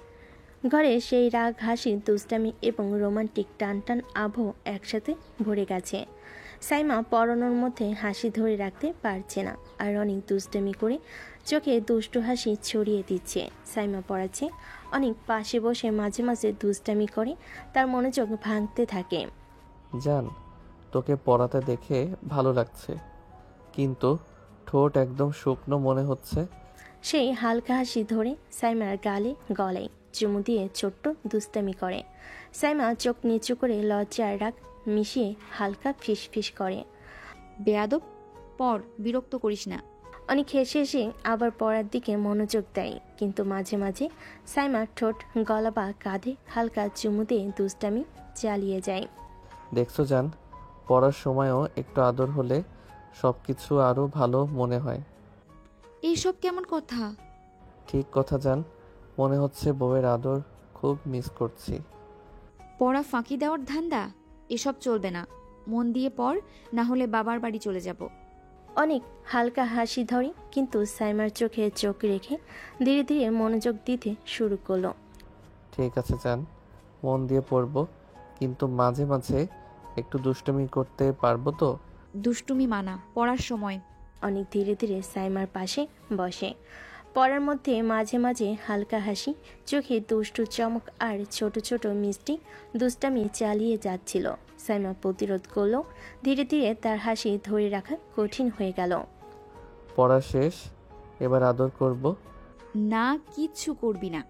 ঘরে সেই রাগ, হাসি, দুষ্টামি এবং রোমান্টিক টান টান আবহ একসাথে ভরে গেছে। সাইমা পড়ানোর মধ্যে হাসি ধরে রাখতে পারছে না, আর অনেক দুষ্টামি করে চোখে দুষ্টু হাসি ছড়িয়ে দিচ্ছে। সাইমা পড়াচ্ছে, অনেক পাশে বসে মাঝে মাঝে দুষ্টামি করে, তার মনোযোগ ভাঙতে থাকে। জান, তোকে পড়াতে দেখে ভালো লাগছে, কিন্তু ঠোঁট একদম শুকনো মনে হচ্ছে। সেই হালকা হাসি ধরে সাইমার গলায় চুমু দিয়ে ছোট্ট দুষ্টামি করে। সাইমা চোখ নিচু করে লজ্জা আর রাগ মিশিয়ে হালকা ফিসফিস করে, বেয়াদব, পড়, বিরক্ত করিস না। অনেক হেসে হেসে আবার পড়ার দিকে মনোযোগ দেয়, কিন্তু মাঝে মাঝে সাইমা ঠোঁট, গলা বা কাঁধে হালকা চুমু দিয়ে দুষ্টামি চালিয়ে যায়। দেখছো জান, পড়ার সময়ও একটু আদর হলে সব কিছু আরও ভালো মনে হয়। এইসব কেমন কথা? ঠিক কথা জান, মনে হচ্ছে বউয়ের আদর খুব মিস করছি। পড়া ফাঁকি দেওয়ার ধান্দা? এসব চলবে না, মন দিয়ে পড়, না হলে বাবার বাড়ি চলে যাব। অনেক হালকা হাসি ধরে, কিন্তু সাইমার চোখে চোখ রেখে ধীরে ধীরে মনোযোগ দিতে শুরু করলো। ঠিক আছে জান, মন দিয়ে পড়ব, কিন্তু মাঝে মাঝে একটু দুষ্টুমি করতে পারবো তো? দুষ্টুমি মানা, পড়ার সময়। অনেক ধীরে ধীরে সাইমার পাশে বসে। পড়ার মধ্যে মাঝে মাঝে হালকা হাসি, চোখে দুষ্টু চমক আর ছোট ছোট মিষ্টি দুষ্টামি চালিয়ে যাচ্ছিল। সাইমা প্রতিরোধ করলো, ধীরে ধীরে তার হাসি ধরে রাখা কঠিন হয়ে গেল। পড়া শেষ, এবার আদর করব। না, কিচ্ছু করবি না।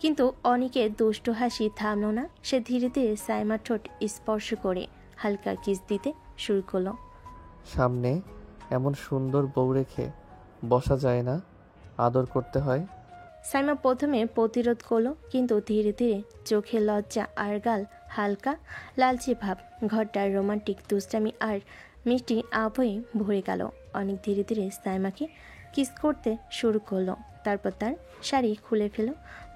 কিন্তু অনেকের দুষ্টু হাসি থামলো না। সে ধীরে ধীরে সাইমার ঠোঁট স্পর্শ করে হালকা কিস দিতে শুরু করলো। সামনে এমন সুন্দর বউ রেখে বসা যায় না, আদর করতে হয়। সাইমা প্রথমে প্রতিরোধ করলো, কিন্তু ধীরে ধীরে চোখে লজ্জা আর গাল হালকা লালচে ভাব, ঘরটার রোমান্টিক দুষ্টামি আর মিষ্টি আবহে ভরে গেল। অনেক ধীরে ধীরে সাইমাকে কিস করতে শুরু করলো, তারপর তার শাড়ি খুলে ফেল,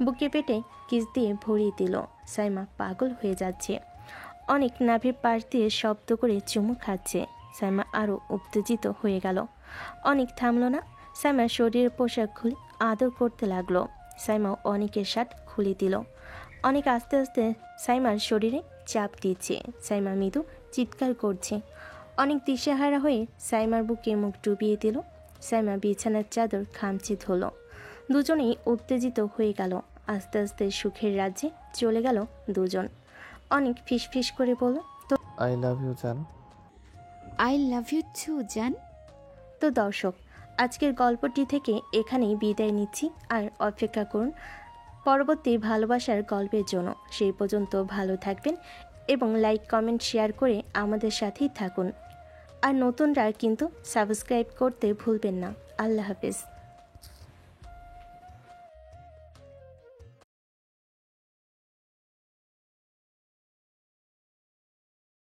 বুকে পেটে কিস দিয়ে ভরিয়ে দিল। সাইমা পাগল হয়ে যাচ্ছে। অনেক নাভির পাশ দিয়ে শব্দ করে চুমু খাচ্ছে। সাইমা আরও উত্তেজিত হয়ে গেল। অনেক থামলো না। সাইমা শরীরের পোশাক খুলে আদর করতে লাগলো। সাইমা অনেকের শার্ট খুলে দিল। অনেক আস্তে আস্তে সাইমার শরীরে চাপ দিচ্ছে। সাইমা মৃদু চিৎকার করছে। অনেক দিশেহারা হয়ে সাইমার বুকে মুখ ডুবিয়ে দিল। সাইমা বিছানার চাদর খামচে ধরল। দুজনেই উত্তেজিত হয়ে গেল। আস্তে আস্তে সুখের রাজ্যে চলে গেল দুজন। অনেক ফিসফিস করে বলল, তো আই লাভ ইউ জান। আই লাভ ইউ টু জান। তো দর্শক, আজকের গল্পটি থেকে এখানেই বিদায় নিচ্ছি। আর অপেক্ষা করুন পরবর্তী ভালোবাসার গল্পের জন্য। সেই পর্যন্ত ভালো থাকবেন এবং লাইক কমেন্ট শেয়ার করে আমাদের সাথেই থাকুন। আর নতুনরা কিন্তু সাবস্ক্রাইব করতে ভুলবেন না। আল্লাহ হাফেজ।